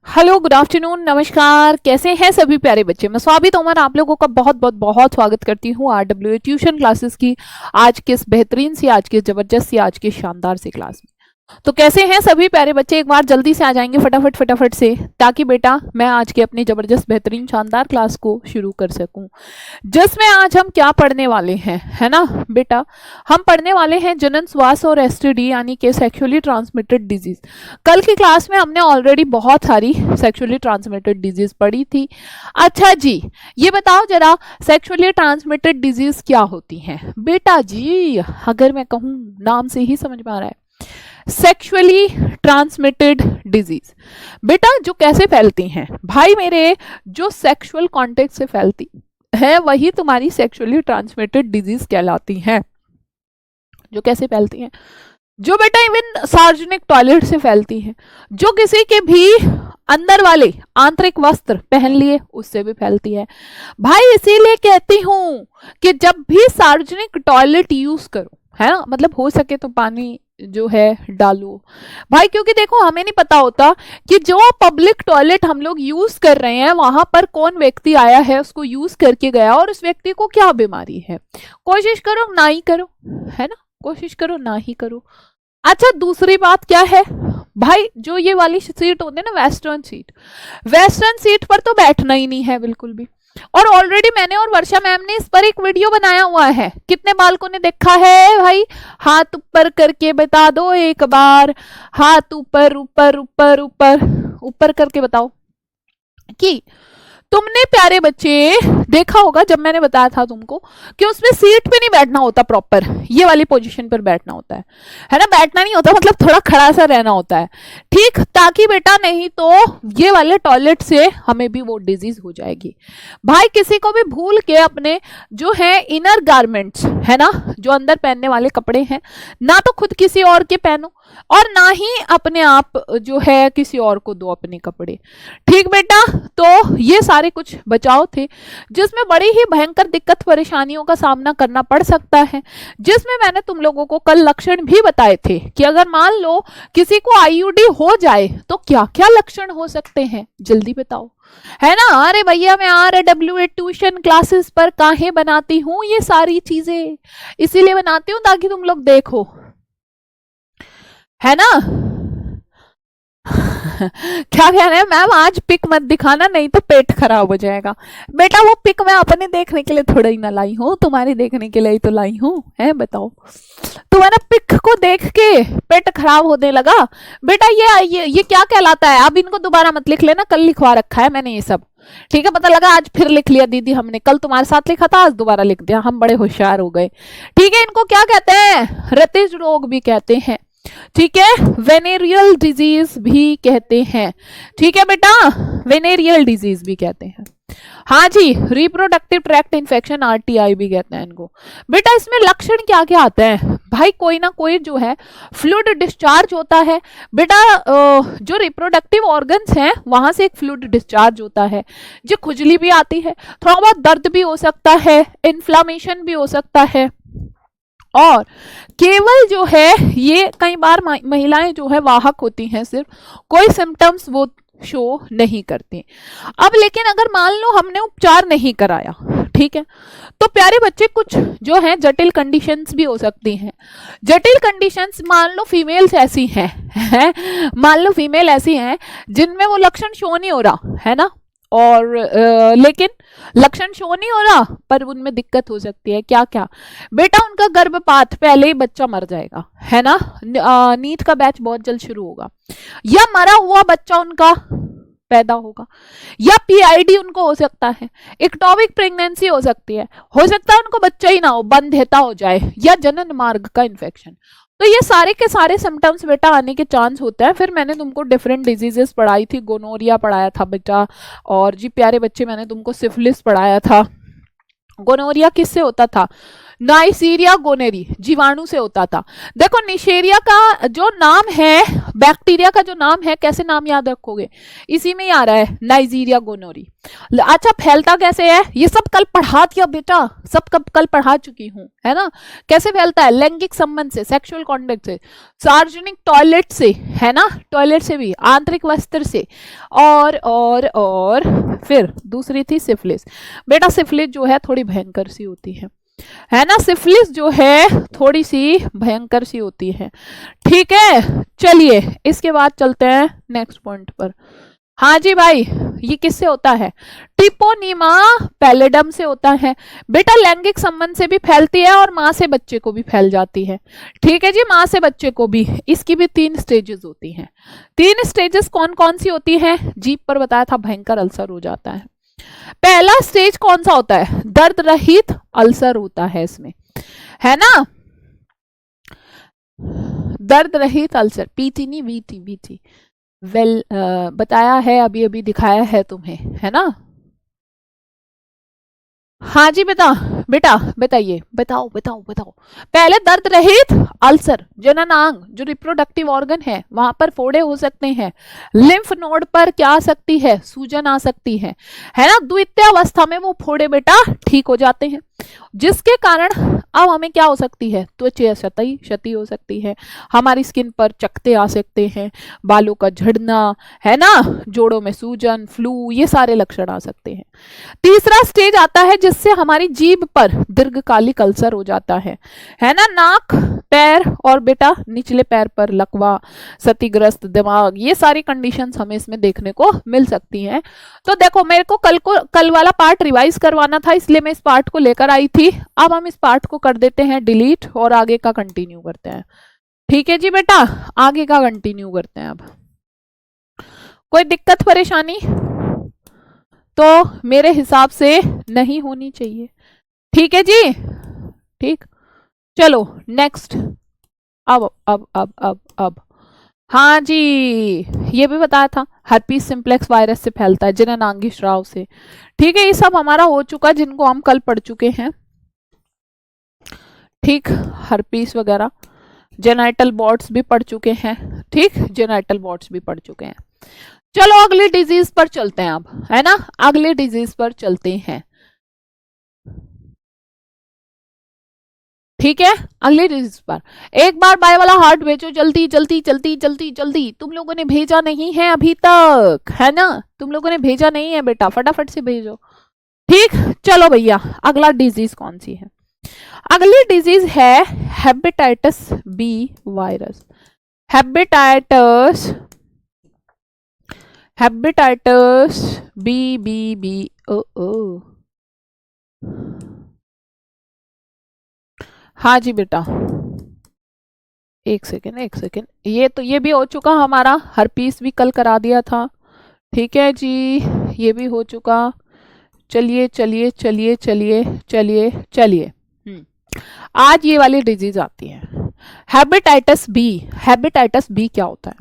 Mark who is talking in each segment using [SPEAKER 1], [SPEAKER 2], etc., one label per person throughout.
[SPEAKER 1] Hello, good afternoon, नमस्कार। कैसे हैं सभी प्यारे बच्चे। मैं स्वाति तोमर आप लोगों का बहुत बहुत बहुत स्वागत करती हूँ RWA ट्यूशन क्लासेस की आज के इस बेहतरीन सी, आज के जबरदस्त सी, आज के शानदार सी क्लास में। तो कैसे हैं सभी प्यारे बच्चे, एक बार जल्दी से आ जाएंगे फटाफट फटाफट से, ताकि बेटा मैं आज के अपनी जबरदस्त बेहतरीन शानदार क्लास को शुरू कर सकूं, जिसमें आज हम क्या पढ़ने वाले हैं, है ना बेटा। हम पढ़ने वाले हैं जनन श्वास और एसटीडी यानी कि सेक्सुअली ट्रांसमिटेड डिजीज। कल की क्लास में हमने ऑलरेडी बहुत सारी सेक्सुअली ट्रांसमिटेड डिजीज पढ़ी थी। अच्छा जी, ये बताओ जरा सेक्सुअली ट्रांसमिटेड डिजीज क्या होती हैं बेटा जी। अगर मैं कहूँ, नाम से ही समझ में आ रहा है, सेक्सुअली ट्रांसमिटेड डिजीज। बेटा जो कैसे फैलती हैं भाई मेरे, जो सेक्सुअल कांटेक्ट से फैलती है वही तुम्हारी सेक्सुअली ट्रांसमिटेड डिजीज कहलाती हैं। जो कैसे फैलती हैं, जो बेटा इवन सार्वजनिक टॉयलेट से फैलती हैं, जो किसी के भी अंदर वाले आंतरिक वस्त्र पहन लिए उससे भी फैलती है भाई। इसीलिए कहती हूं कि जब भी सार्वजनिक टॉयलेट यूज करो, है ना, मतलब हो सके तो पानी जो है डालो भाई, क्योंकि देखो हमें नहीं पता होता कि जो पब्लिक टॉयलेट हम लोग यूज कर रहे हैं वहां पर कौन व्यक्ति आया है, उसको यूज करके गया और उस व्यक्ति को क्या बीमारी है। कोशिश करो ना ही करो, है ना, कोशिश करो ना ही करो। अच्छा दूसरी बात क्या है भाई, जो ये वाली सीट होती है ना, वेस्टर्न सीट, वेस्टर्न सीट पर तो बैठना ही नहीं है बिल्कुल भी। और ऑलरेडी मैंने और वर्षा मैम ने इस पर एक वीडियो बनाया हुआ है। कितने बालकों ने देखा है भाई, हाथ ऊपर करके बता दो एक बार, हाथ ऊपर ऊपर ऊपर ऊपर ऊपर करके बताओ कि तुमने प्यारे बच्चे देखा होगा जब मैंने बताया था तुमको कि उसमें सीट पे नहीं बैठना होता, प्रॉपर ये वाली पोजीशन पर बैठना होता है ना, बैठना नहीं होता, मतलब थोड़ा खड़ा सा रहना होता है, ठीक, ताकि बेटा नहीं तो ये वाले टॉयलेट से हमें भी वो डिजीज हो जाएगी भाई। किसी को भी भूल के अपने जो है इनर गारमेंट्स, है ना, जो अंदर पहनने वाले कपड़े हैं, ना तो खुद किसी और के पहनो और ना ही अपने आप जो है किसी और को दो अपने कपड़े, ठीक बेटा। तो ये सारे कुछ बचाव थे जिसमें बड़ी ही भयंकर दिक्कत परेशानियों का सामना करना पड़ सकता है, जिसमें मैंने तुम लोगों को कल लक्षण भी बताए थे कि अगर मान लो किसी को आईयूडी हो जाए तो क्या क्या लक्षण हो सकते हैं, जल्दी बताओ, है ना। अरे भैया मैं RWA ट्यूशन क्लासेस पर काहे बनाती हूँ ये सारी चीजें, इसीलिए बनाती हूँ ताकि तुम लोग देखो, है ना। क्या कह रहे हैं मैम, आज पिक मत दिखाना नहीं तो पेट खराब हो जाएगा। बेटा वो पिक मैं अपने देखने के लिए थोड़ा ही ना लाई हूँ, तुम्हारी देखने के लिए ही तो लाई हूँ, है बताओ। तुम्हारा पिक को देख के पेट खराब होने लगा बेटा। ये क्या कहलाता है, अब इनको दोबारा मत लिख लेना, कल लिखवा रखा है मैंने ये सब, ठीक है। पता लगा आज फिर लिख लिया दीदी हमने, कल तुम्हारे साथ लिखा था आज दोबारा लिख दिया, हम बड़े होशियार हो गए, ठीक है। इनको क्या कहते हैं, रतिज रोग भी कहते हैं, ठीक है, वेनेरियल डिजीज भी कहते हैं, ठीक है बेटा, वेनेरियल डिजीज भी कहते हैं, हाँ जी, रिप्रोडक्टिव ट्रैक्ट इन्फेक्शन RTI भी कहते हैं इनको। बेटा इसमें लक्षण क्या क्या आते हैं भाई, कोई ना कोई जो है फ्लूइड डिस्चार्ज होता है बेटा, जो रिप्रोडक्टिव ऑर्गन्स हैं वहां से एक फ्लूइड डिस्चार्ज होता है, जो खुजली भी आती है, थोड़ा बहुत दर्द भी हो सकता है, इन्फ्लामेशन भी हो सकता है, और केवल जो है ये कई बार महिलाएं जो है वाहक होती हैं, सिर्फ कोई सिम्टम्स वो शो नहीं करती। अब लेकिन अगर मान लो हमने उपचार नहीं कराया, ठीक है, तो प्यारे बच्चे कुछ जो है जटिल कंडीशंस भी हो सकती हैं। जटिल कंडीशंस मान लो फीमेल्स ऐसी हैं, मान लो फीमेल ऐसी हैं जिनमें वो लक्षण शो नहीं हो रहा, है ना, और लेकिन लक्षण शो नहीं हो रहा पर उनमें दिक्कत हो सकती है। क्या क्या बेटा, उनका गर्भपात, पहले ही बच्चा मर जाएगा, है ना, नीट का बैच बहुत जल्द शुरू होगा, या मरा हुआ बच्चा उनका पैदा होगा, या PID उनको हो सकता है, इक्टोपिक प्रेगनेंसी हो सकती है, हो सकता है उनको बच्चा ही ना हो, बंध्यता हो जाए, या जनन मार्ग का इन्फेक्शन। तो ये सारे के सारे सिम्टम्स बेटा आने के चांस होते हैं। फिर मैंने तुमको डिफरेंट डिजीजेस पढ़ाई थी, गोनोरिया पढ़ाया था बेटा, और जी प्यारे बच्चे मैंने तुमको सिफिलिस पढ़ाया था। गोनोरिया किससे होता था, नाइजीरिया गोनेरी जीवाणु से होता था। देखो निशेरिया का जो नाम है, बैक्टीरिया का जो नाम है, कैसे नाम याद रखोगे, इसी में ही आ रहा है नाइजीरिया गोनोरी। अच्छा फैलता कैसे है, ये सब कल पढ़ा दिया बेटा, सब कल पढ़ा चुकी हूं, है ना। कैसे फैलता है, लैंगिक संबंध से, सेक्सुअल कॉन्टेक्ट से, सार्वजनिक टॉयलेट से, है ना, टॉयलेट से भी, आंतरिक वस्त्र से, और फिर दूसरी थी सिफिलिस। बेटा सिफिलिस जो है थोड़ी भयंकर सी होती है ना, सिफिलिस जो है थोड़ी सी भयंकर सी होती है। ठीक है, चलिए इसके बाद चलते हैं नेक्स्ट पॉइंट पर। हाँ जी भाई, ये किससे होता है, ट्रिपोनीमा पैलिडम से होता है। बेटा लैंगिक संबंध से भी फैलती है और माँ से बच्चे को भी फैल जाती है। ठीक है जी, माँ से बच्चे को भी, इसकी भी 3 स्टेजेस होती हैं। 3 स्टेजेस कौन कौन सी होती हैं, जीभ पर बताया था भयंकर अल्सर हो जाता है। पहला स्टेज कौन सा होता है, दर्द रहित अल्सर होता है इसमें, है ना, दर्द रहित अल्सर, पीटी नहीं वीटी, बीटी बताया है, अभी अभी दिखाया है तुम्हें, है ना। हाँ जी बेटा बताइए, बताओ। पहले दर्द रहित अल्सर, जननांग जो रिप्रोडक्टिव ऑर्गन है वहां पर फोड़े हो सकते हैं, लिम्फ नोड पर क्या आ सकती है, सूजन आ सकती है ना। द्वितीय अवस्था में वो फोड़े बेटा ठीक हो जाते हैं, जिसके कारण अब हमें क्या हो सकती है, त्वचा क्षति हो सकती है, हमारी स्किन पर चकत्ते आ सकते हैं, बालों का झड़ना, है ना, जोड़ों में सूजन, फ्लू, ये सारे लक्षण आ सकते हैं। तीसरा स्टेज आता है जिससे हमारी जीभ पर दीर्घकालिक अल्सर हो जाता है ना, नाक, पैर और बेटा निचले पैर पर लकवा, क्षतिग्रस्त दिमाग, ये सारी कंडीशंस हमें इसमें देखने को मिल सकती हैं। तो देखो मेरे को कल वाला पार्ट रिवाइज करवाना था, इसलिए मैं इस पार्ट को लेकर आई थी। अब हम इस पार्ट को कर देते हैं डिलीट और आगे का कंटिन्यू करते हैं। ठीक है जी बेटा, आगे का कंटिन्यू करते हैं। अब कोई दिक्कत परेशानी तो मेरे हिसाब से नहीं होनी चाहिए। ठीक है जी, ठीक, चलो नेक्स्ट। अब हाँ जी, ये भी बताया था, हर्पीस सिंप्लेक्स वायरस से फैलता है, जननांगी स्राव से। ठीक है, ये सब हमारा हो चुका, जिनको हम कल पढ़ चुके हैं। ठीक, हर्पीस वगैरह, जेनाइटल बॉट्स भी पढ़ चुके हैं। ठीक, जेनाइटल बॉट्स भी पढ़ चुके हैं। चलो अगली डिजीज पर चलते हैं अब, है ना, अगले डिजीज पर चलते हैं। ठीक है, अगले डिजीज पर। एक बार बाय वाला हार्ट भेजो, जल्दी जल्दी जल्दी जल्दी जल्दी, तुम लोगों ने भेजा नहीं है अभी तक, है ना, तुम लोगों ने भेजा नहीं है बेटा, फटाफट से भेजो। ठीक, चलो भैया, अगला डिजीज कौन सी है, अगली डिजीज है hepatitis B virus. Hepatitis B ओ। हाँ जी बेटा, एक सेकेंड, ये भी हो चुका हमारा, हर्पीस भी कल करा दिया था। ठीक है जी, ये भी हो चुका। चलिए चलिए चलिए चलिए चलिए चलिए, आज ये वाली डिजीज आती है, हेपेटाइटिस बी। हेपेटाइटिस बी क्या होता है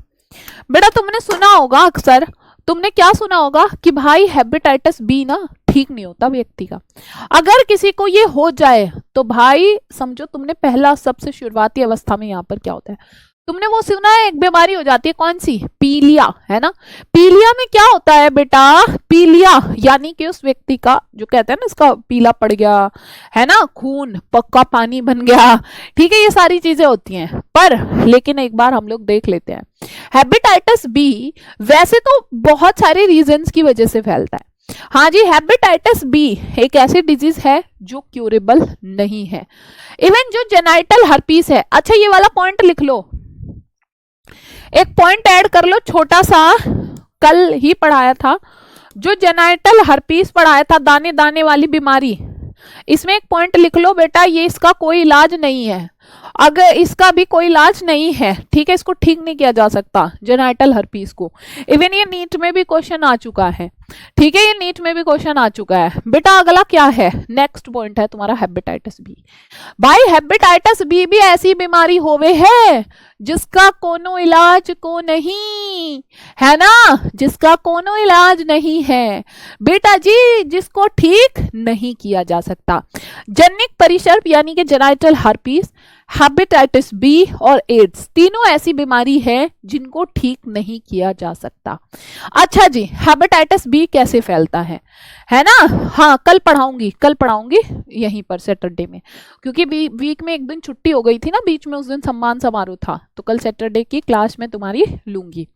[SPEAKER 1] बेटा, तुमने सुना होगा अक्सर, तुमने क्या सुना होगा कि भाई हेपेटाइटिस बी ना ठीक नहीं होता व्यक्ति का। अगर किसी को ये हो जाए तो भाई समझो तुमने पहला सबसे शुरुआती अवस्था में यहाँ पर क्या होता है, तुमने वो सुना है, एक बीमारी हो जाती है, कौन सी, पीलिया, है ना। पीलिया में क्या होता है बेटा, पीलिया यानी कि उस व्यक्ति का जो कहते हैं ना, इसका पीला पड़ गया, है ना, खून पक्का पानी बन गया। ठीक है, ये सारी चीजें होती हैं, पर लेकिन एक बार हम लोग देख लेते हैं, हेपेटाइटिस बी वैसे तो बहुत सारे रीजंस की वजह से फैलता है। हाँ जी, हेपेटाइटिस बी एक ऐसी डिजीज है जो क्यूरेबल नहीं है। इवन जो जेनाइटल हर्पीस है, अच्छा ये वाला पॉइंट लिख लो, एक पॉइंट ऐड कर लो छोटा सा, कल ही पढ़ाया था, जो जेनाइटल हर्पीस पढ़ाया था, दाने दाने वाली बीमारी, इसमें एक पॉइंट लिख लो बेटा, ये इसका कोई इलाज नहीं है। अगर इसका भी कोई इलाज नहीं है, ठीक है, इसको ठीक नहीं किया जा सकता जेनाइटल हर्पीस को। इवन ये नीट में भी क्वेश्चन आ चुका है, ठीक है, ये नीट में भी क्वेश्चन आ चुका है। बेटा अगला क्या है, नेक्स्ट पॉइंट है तुम्हारा हेपेटाइटिस बी। भाई हेपेटाइटिस बी भी ऐसी बीमारी होवे है जिसका कोनो इलाज को नहीं है ना, जिसका कोनो इलाज नहीं है बेटा जी, जिसको ठीक नहीं किया जा सकता। जनिक परिसर्प यानी कि जेनाइटल हर्पीस, हेपेटाइटिस बी और एड्स तीनों ऐसी बीमारी है जिनको ठीक नहीं किया जा सकता। अच्छा जी, हेपेटाइटिस बी कैसे फैलता है ना, हाँ कल पढ़ाऊंगी यहीं पर सैटरडे में, क्योंकि वीक में एक दिन छुट्टी हो गई थी ना बीच में, उस दिन सम्मान समारोह था, तो कल सैटरडे की क्लास में तुम्हारी लूंगी।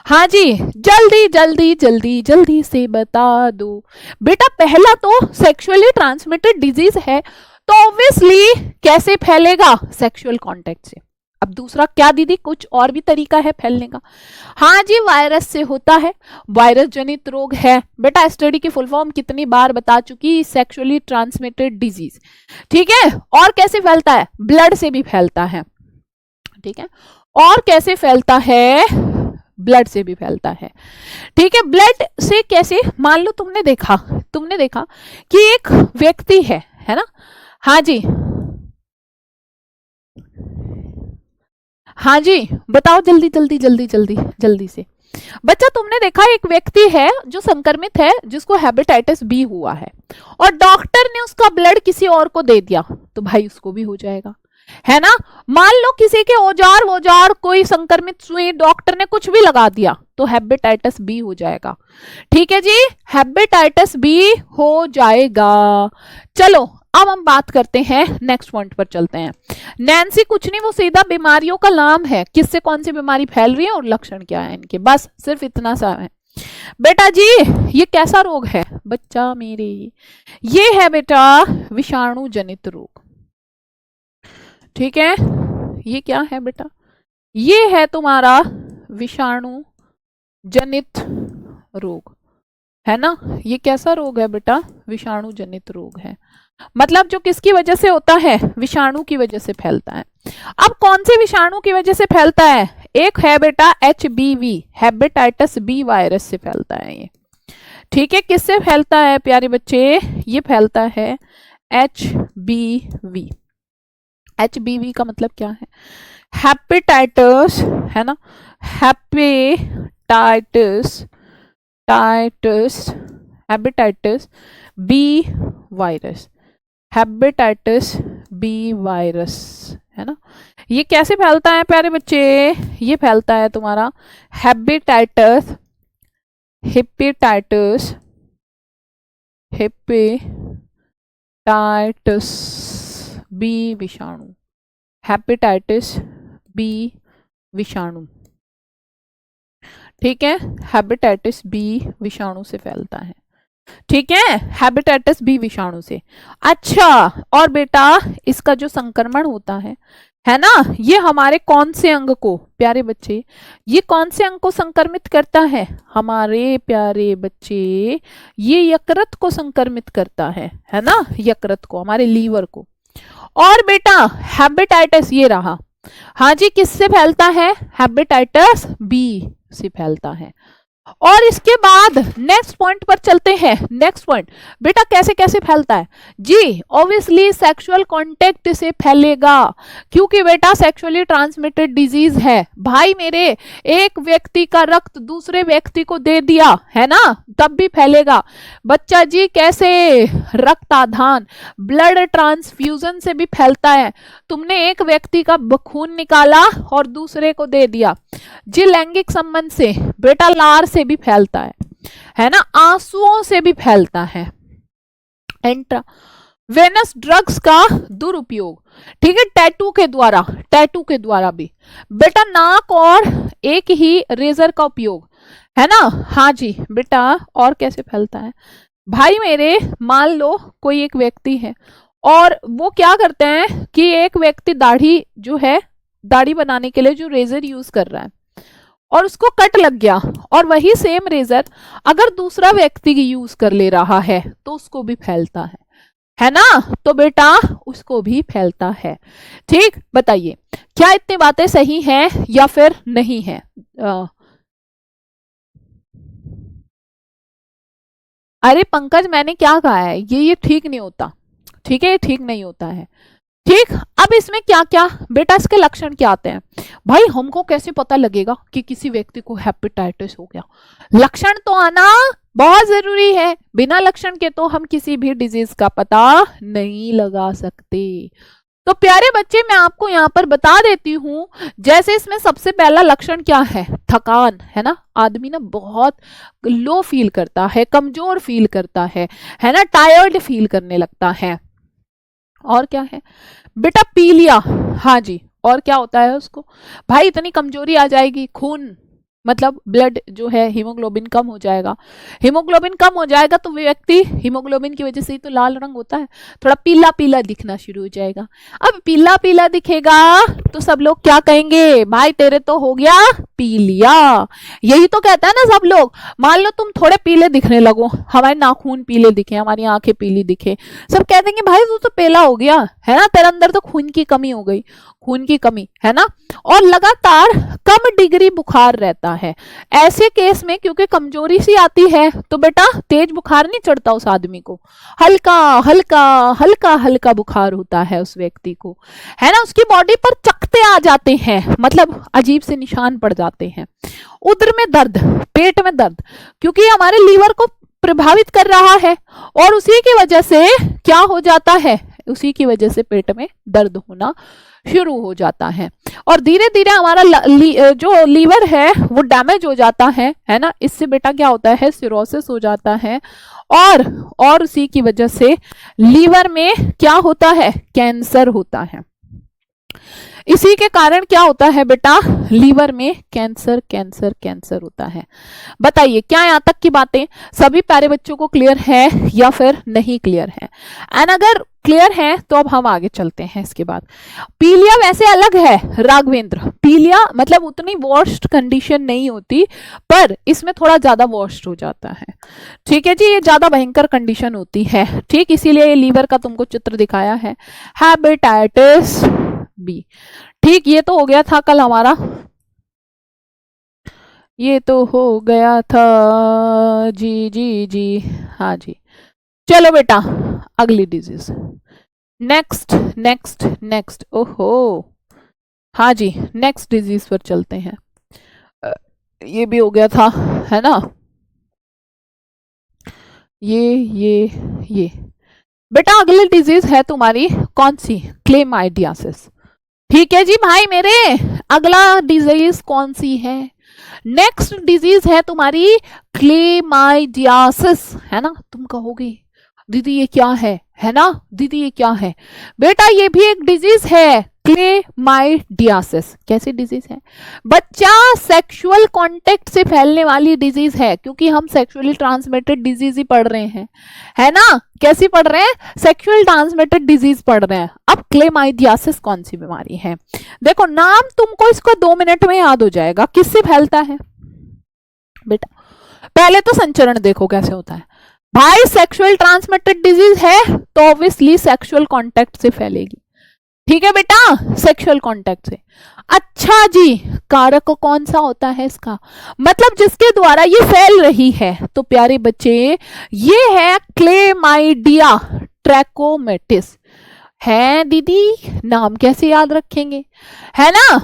[SPEAKER 1] हाँ जी, जल्दी जल्दी जल्दी जल्दी से बता दो बेटा। पहला तो सेक्सुअली ट्रांसमिटेड डिजीज है, तो ऑब्वियसली कैसे फैलेगा, सेक्सुअल कांटेक्ट से। अब दूसरा क्या दीदी, कुछ और भी तरीका है फैलने का? हाँ जी, वायरस से होता है, वायरस जनित रोग है बेटा। एसटीडी की फुल फॉर्म कितनी बार बता चुकी, सेक्सुअली ट्रांसमिटेड डिजीज, ठीक है। और कैसे फैलता है, ब्लड से भी फैलता है, ठीक है। और कैसे फैलता है, ब्लड से भी फैलता है, ठीक है। ब्लड से कैसे, मान लो तुमने देखा कि एक व्यक्ति है ना, हाँ जी, हाँ जी बताओ जल्दी जल्दी जल्दी जल्दी जल्दी से। बच्चा तुमने देखा एक व्यक्ति है जो संक्रमित है, जिसको हेपेटाइटिस बी हुआ है, और डॉक्टर ने उसका ब्लड किसी और को दे दिया, तो भाई उसको भी हो जाएगा, है ना। मान लो किसी के औजार कोई संक्रमित सुई डॉक्टर ने कुछ भी लगा दिया, तो हेपेटाइटिस बी हो जाएगा, ठीक है जी, हेपेटाइटिस बी हो जाएगा। चलो अब हम बात करते हैं, नेक्स्ट पॉइंट पर चलते हैं। नैन्सी कुछ नहीं, वो सीधा बीमारियों का नाम है, किससे कौन सी बीमारी फैल रही है और लक्षण क्या है इनके, बस सिर्फ इतना सा है। बेटा जी ये कैसा रोग है बच्चा मेरे, ये है बेटा विषाणु जनित रोग, ठीक है। ये क्या है बेटा, ये है तुम्हारा विषाणु जनित रोग, है ना। ये कैसा रोग है बेटा, विषाणु जनित रोग है, मतलब जो किसकी वजह से होता है, विषाणु की वजह से फैलता है। अब कौन से विषाणु की वजह से फैलता है, एक है बेटा HBV, हेपेटाइटिस बी वायरस से फैलता है ये, ठीक है। किससे फैलता है प्यारे बच्चे, ये फैलता है HBV। HBV का मतलब क्या है, हेपेटाइटिस, है ना, hepatitis B virus, hepatitis B virus, है ना। ये कैसे फैलता है प्यारे बच्चे, ये फैलता है तुम्हारा हेपेटाइटिस बी विषाणु, हेपेटाइटिस बी विषाणु, ठीक है, हेपेटाइटिस बी विषाणु से फैलता है, ठीक है, हेपेटाइटिस बी विषाणु से। अच्छा, और बेटा इसका जो संक्रमण होता है ना, ये हमारे कौन से अंग को प्यारे बच्चे, ये कौन से अंग को संक्रमित करता है हमारे प्यारे बच्चे, ये यकृत को संक्रमित करता है ना, यकृत को, हमारे लीवर को। और बेटा हेपेटाइटिस ये रहा, हाँ जी, किससे फैलता है, हेपेटाइटिस बी से फैलता है। और इसके बाद नेक्स्ट पॉइंट पर चलते हैं। नेक्स्ट पॉइंट बेटा कैसे कैसे फैलता है जी, ऑब्वियसली सेक्सुअल कांटेक्ट से फैलेगा, क्योंकि बेटा सेक्सुअली ट्रांसमिटेड डिजीज है। भाई मेरे, एक व्यक्ति का रक्त दूसरे व्यक्ति को दे दिया है ना, तब भी फैलेगा। बच्चा जी कैसे, रक्त आदान, ब्लड ट्रांसफ्यूजन से भी फैलता है। तुमने एक व्यक्ति का खून निकाला और दूसरे को दे दिया जी, लैंगिक संबंध से बेटा, लार से भी फैलता है ना, आंसुओं से भी फैलता है, इंट्रावेनस ड्रग्स का दुरुपयोग, ठीक है, टैटू के द्वारा भी बेटा, नाक और एक ही रेजर का उपयोग, है ना। हाँ जी बेटा, और कैसे फैलता है भाई मेरे, मान लो कोई एक व्यक्ति है और वो क्या करते हैं कि एक व्यक्ति दाढ़ी जो है, दाढ़ी बनाने के लिए जो रेजर यूज कर रहा है और उसको कट लग गया, और वही सेम रेजर अगर दूसरा व्यक्ति यूज कर ले रहा है तो उसको भी फैलता है। है ना, तो बेटा उसको भी फैलता है। ठीक, बताइए क्या इतनी बातें सही हैं या फिर नहीं है? अरे पंकज, मैंने क्या कहा है, ये ठीक नहीं होता। ठीक है, ये ठीक नहीं होता है। ठीक, अब इसमें क्या क्या बेटा इसके लक्षण क्या आते हैं? भाई हमको कैसे पता लगेगा कि किसी व्यक्ति को हेपेटाइटिस हो गया? लक्षण तो आना बहुत जरूरी है, बिना लक्षण के तो हम किसी भी डिजीज का पता नहीं लगा सकते। तो प्यारे बच्चे, मैं आपको यहाँ पर बता देती हूँ, जैसे इसमें सबसे पहला लक्षण क्या है? थकान, है ना। आदमी ना बहुत लो फील करता है, कमजोर फील करता है ना, टायर्ड फील करने लगता है। और क्या है बेटा? पीलिया। हाँ जी, और क्या होता है उसको? भाई इतनी कमजोरी आ जाएगी, खून मतलब ब्लड जो है हीमोग्लोबिन कम हो जाएगा। हीमोग्लोबिन कम हो जाएगा तो व्यक्ति, हीमोग्लोबिन की वजह से ही तो लाल रंग होता है, थोड़ा पीला पीला दिखना शुरू हो जाएगा। अब पीला पीला दिखेगा तो सब लोग क्या कहेंगे? भाई तेरे तो हो गया पीलिया। यही तो कहता है ना सब लोग। मान लो तुम थोड़े पीले दिखने लगो, हमारे नाखून पीले दिखे, हमारी आंखें पीली दिखे, सब कह देंगे भाई तू तो पीला हो गया, है ना, तेरे अंदर तो खून की कमी हो गई, खून की कमी, है ना। और लगातार कम डिग्री बुखार रहता है। ऐसे केस में क्योंकि कमजोरी सी आती है तो बेटा तेज बुखार नहीं चढ़ता उस आदमी को, हल्का हल्का हल्का हल्का बुखार होता है उस व्यक्ति को, है ना। उसकी बॉडी पर चकते आ जाते हैं, मतलब अजीब से निशान पड़ जाते हैं। उदर में दर्द, पेट में दर्द, क्योंकि हमारे लीवर को प्रभावित कर रहा है और उसी की वजह से क्या हो जाता है? उसी की वजह से पेट में दर्द होना शुरू हो जाता है और धीरे धीरे हमारा जो लीवर है वो डैमेज हो जाता है ना। इससे बेटा क्या होता है? सिरोसिस हो जाता है और उसी की वजह से लीवर में क्या होता है? कैंसर होता है। इसी के कारण क्या होता है बेटा? लीवर में कैंसर कैंसर कैंसर होता है। बताइए क्या यहाँ तक की बातें सभी प्यारे बच्चों को क्लियर है या फिर नहीं क्लियर है? एंड अगर क्लियर है तो अब हम आगे चलते हैं। इसके बाद पीलिया वैसे अलग है राघवेंद्र, पीलिया मतलब उतनी वर्स्ट कंडीशन नहीं होती, पर इसमें थोड़ा ज्यादा वर्स्ट हो जाता है। ठीक है जी, ये ज्यादा भयंकर कंडीशन होती है। ठीक, इसीलिए ये लीवर का तुमको चित्र दिखाया है, हेपेटाइटिस बी। ठीक, ये तो हो गया था कल हमारा, ये तो हो गया था जी जी जी। हाँ जी, चलो बेटा अगली डिजीज, नेक्स्ट नेक्स्ट नेक्स्ट। ओहो, हाँ जी, नेक्स्ट डिजीज पर चलते हैं। ये भी हो गया था, है ना। ये बेटा अगली डिजीज है तुम्हारी कौन सी? क्लेमाइडियासिस। ठीक है जी भाई मेरे, अगला डिजीज कौन सी है? नेक्स्ट डिजीज है तुम्हारी क्लेमाइडियासिस, है ना। तुम कहोगे दीदी ये क्या है ना, दीदी ये क्या है? बेटा ये भी एक डिजीज है, क्लेमाइडियासिस। कैसी डिजीज है बच्चा? सेक्सुअल कांटेक्ट से फैलने वाली डिजीज है, क्योंकि हम सेक्सुअली ट्रांसमिटेड डिजीज ही पढ़ रहे हैं, है ना। कैसी पढ़ रहे हैं? सेक्सुअल ट्रांसमिटेड डिजीज पढ़ रहे हैं। अब क्लेमाइडियासिस कौन सी बीमारी है? देखो नाम तुमको इसको 2 मिनट में याद हो जाएगा। किससे फैलता है बेटा? पहले तो संचरण देखो कैसे होता है। भाई सेक्सुअल ट्रांसमिटेड डिजीज है तो ऑब्वियसली सेक्सुअल कांटेक्ट से फैलेगी। ठीक है बेटा, सेक्सुअल कांटेक्ट से। अच्छा जी, कारक कौन सा होता है इसका? मतलब जिसके द्वारा ये फैल रही है। तो प्यारे बच्चे ये है क्लेमाइडिया ट्रैकोमेटिस। है दीदी, नाम कैसे याद रखेंगे, है ना।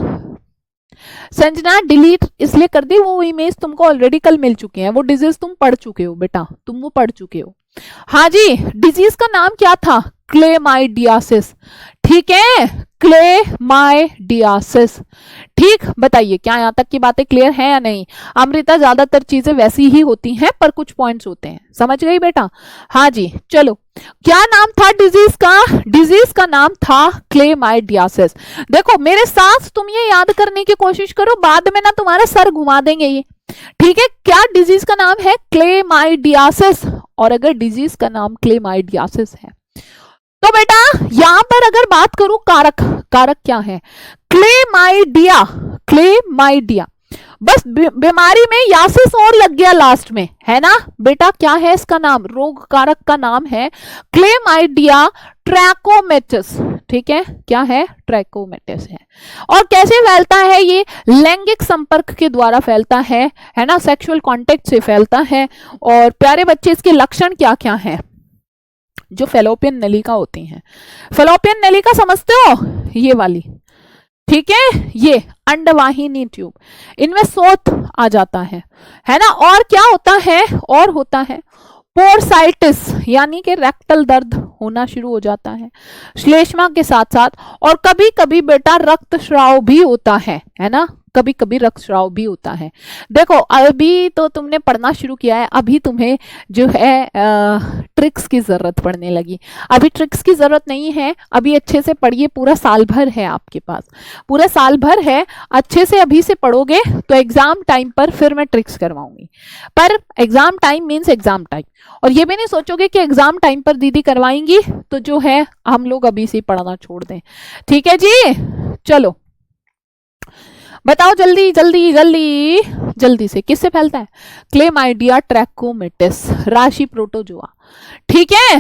[SPEAKER 1] संजना डिलीट इसलिए कर दी, वो इमेज तुमको ऑलरेडी कल मिल चुके हैं, वो डिजीज तुम पढ़ चुके हो बेटा, तुम वो पढ़ चुके हो। हाँ जी, डिजीज का नाम क्या था? क्लेमाइडियासिस। ठीक है, क्लेमाइडियासिस। ठीक, बताइए क्या यहाँ तक की बातें क्लियर है या नहीं? अमृता ज्यादातर चीजें वैसी ही होती हैं पर कुछ पॉइंट्स होते हैं, समझ गई बेटा? हाँ जी, चलो क्या नाम था डिजीज का? डिजीज का नाम था क्लेमाइडियासिस। देखो मेरे साथ तुम ये याद करने की कोशिश करो, बाद में ना तुम्हारा सर घुमा देंगे ये। ठीक है, क्या डिजीज का नाम है? क्लेमाइडियासिस। और अगर डिजीज का नाम क्लेमाइडियासिस है तो बेटा यहां पर अगर बात करूं कारक, कारक क्या है? क्लेमाइडिया, क्लेमाइडिया बस बीमारी में यासिस और लग गया लास्ट में, है ना बेटा। क्या है इसका नाम, रोग कारक का नाम है क्लेमाइडिया ट्रैकोमेटिस। ठीक है, क्या है, ट्रैकोमेटिस है। और कैसे फैलता है ये, लैंगिक संपर्क के द्वारा फैलता है ना, सेक्सुअल कांटेक्ट से फैलता है। और प्यारे बच्चे इसके लक्षण क्या क्या हैं, जो फेलोपियन नलिका होती हैं। फेलोपियन नलिका समझते हो, ये वाली, ठीक है, ये अंडवाहिनी ट्यूब, इनमें सोत आ जाता है ना। और क्या होता है, और होता है पोरसाइटिस, यानी कि रेक्टल दर्द होना शुरू हो जाता है श्लेष्मा के साथ साथ। और कभी कभी बेटा रक्तस्राव भी होता है ना, कभी कभी रक्तस्राव भी होता है। देखो अभी तो तुमने पढ़ना शुरू किया है, अभी तुम्हें जो है ट्रिक्स की जरूरत पड़ने लगी। अभी ट्रिक्स की जरूरत नहीं है, अभी अच्छे से पढ़िए, पूरा साल भर है आपके पास, पूरा साल भर है। अच्छे से अभी से पढ़ोगे तो एग्जाम टाइम पर फिर मैं ट्रिक्स करवाऊंगी। पर exam time means exam time, और ये भी नहीं सोचोगे कि एग्जाम टाइम पर दीदी करवाएंगी तो जो है हम लोग अभी से पढ़ना छोड़ दें। ठीक है जी, चलो बताओ जल्दी जल्दी जल्दी जल्दी से, किससे फैलता है, क्लेमाइडिया ट्रैकोमेटिस, राशि प्रोटोजोआ। ठीक है,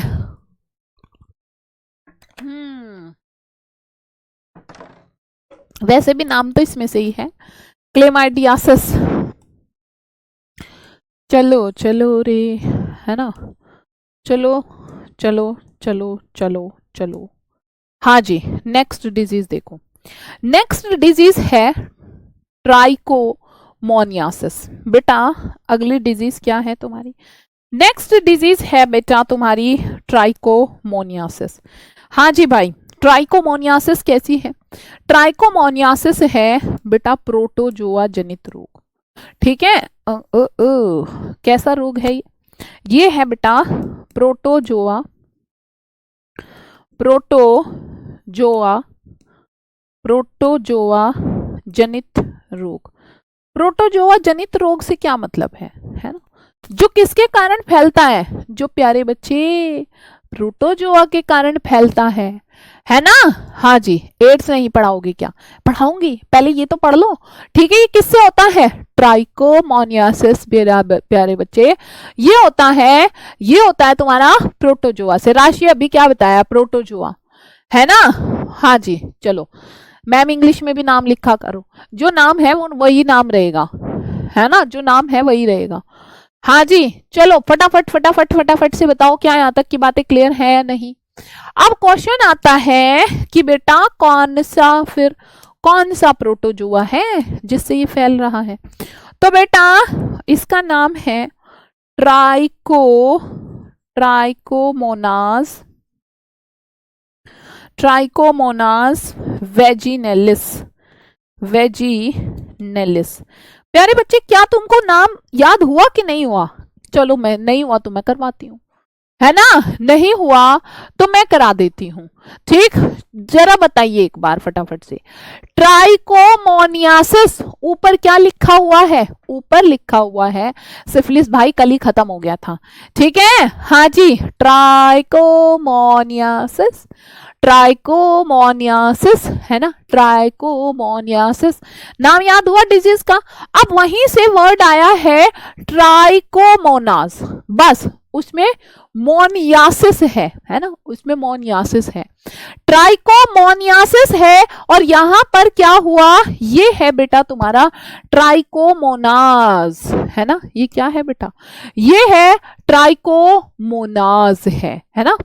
[SPEAKER 1] वैसे भी नाम तो इसमें से ही है, क्लेमाइडियासिस। चलो चलो रे, है ना, चलो चलो चलो चलो चलो। हाँ जी, नेक्स्ट डिजीज देखो, नेक्स्ट डिजीज है ट्राइकोमोनियासिस। बेटा अगली डिजीज क्या है तुम्हारी, नेक्स्ट डिजीज है बेटा तुम्हारी ट्राइकोमोनियासिस। हाँ जी भाई, ट्राइकोमोनियासिस कैसी है, ट्राइकोमोनियासिस है बेटा प्रोटोजोआ जनित रोग। ठीक है, कैसा रोग है ये है बेटा प्रोटोजोआ, प्रोटोजोआ, प्रोटोजोआ जनित रोग। प्रोटोजोआ जनित रोग से क्या मतलब है ना, जो किसके कारण फैलता है, जो प्यारे बच्चे प्रोटोजोआ के कारण फैलता है ना। हाँ जी, एड्स नहीं पढ़ाओगे क्या, पढ़ाऊंगी, पहले ये तो पढ़ लो। ठीक है, ये किससे होता है, ट्राइकोमोनियासिस प्यारे बच्चे, ये होता है तुम्हारा प्रोटोजोआ से। राशि अभी क्या बताया, प्रोटोजोआ, है ना। हाँ जी, चलो मैम इंग्लिश में भी नाम लिखा करो, जो नाम है वो वही नाम रहेगा, है ना, जो नाम है वही रहेगा। हाँ जी, चलो फटाफट फटाफट फटाफट से बताओ, क्या यहाँ तक की बातें क्लियर है या नहीं। अब क्वेश्चन आता है कि बेटा कौन सा प्रोटोजोआ है जिससे ये फैल रहा है। तो बेटा इसका नाम है ट्राइकोमोनास वेजिनेलिस। प्यारे बच्चे क्या तुमको नाम याद हुआ कि नहीं हुआ, चलो मैं नहीं हुआ तो मैं करवाती हूँ, है ना, नहीं हुआ तो मैं करा देती हूँ। ठीक, जरा बताइए एक बार फटाफट से, ट्राइकोमोनियासिस ऊपर क्या लिखा हुआ है, ऊपर लिखा हुआ है सिफिलिस, भाई कल ही खत्म हो गया था। ठीक है, हाँ जी, ट्राइकोमोनियासिस है ना, ट्राइकोमोनियासिस नाम याद हुआ डिजीज का। अब वहीं से वर्ड आया है ट्राइकोमोनास, बस उसमें मोनियासिस है ना, उसमें मोनियासिस है, ट्राइकोमोनियासिस है। और यहां पर क्या हुआ, ये है बेटा तुम्हारा ट्राइकोमोनास, है ना, ये क्या है बेटा, ये है ट्राइकोमोनास है ना।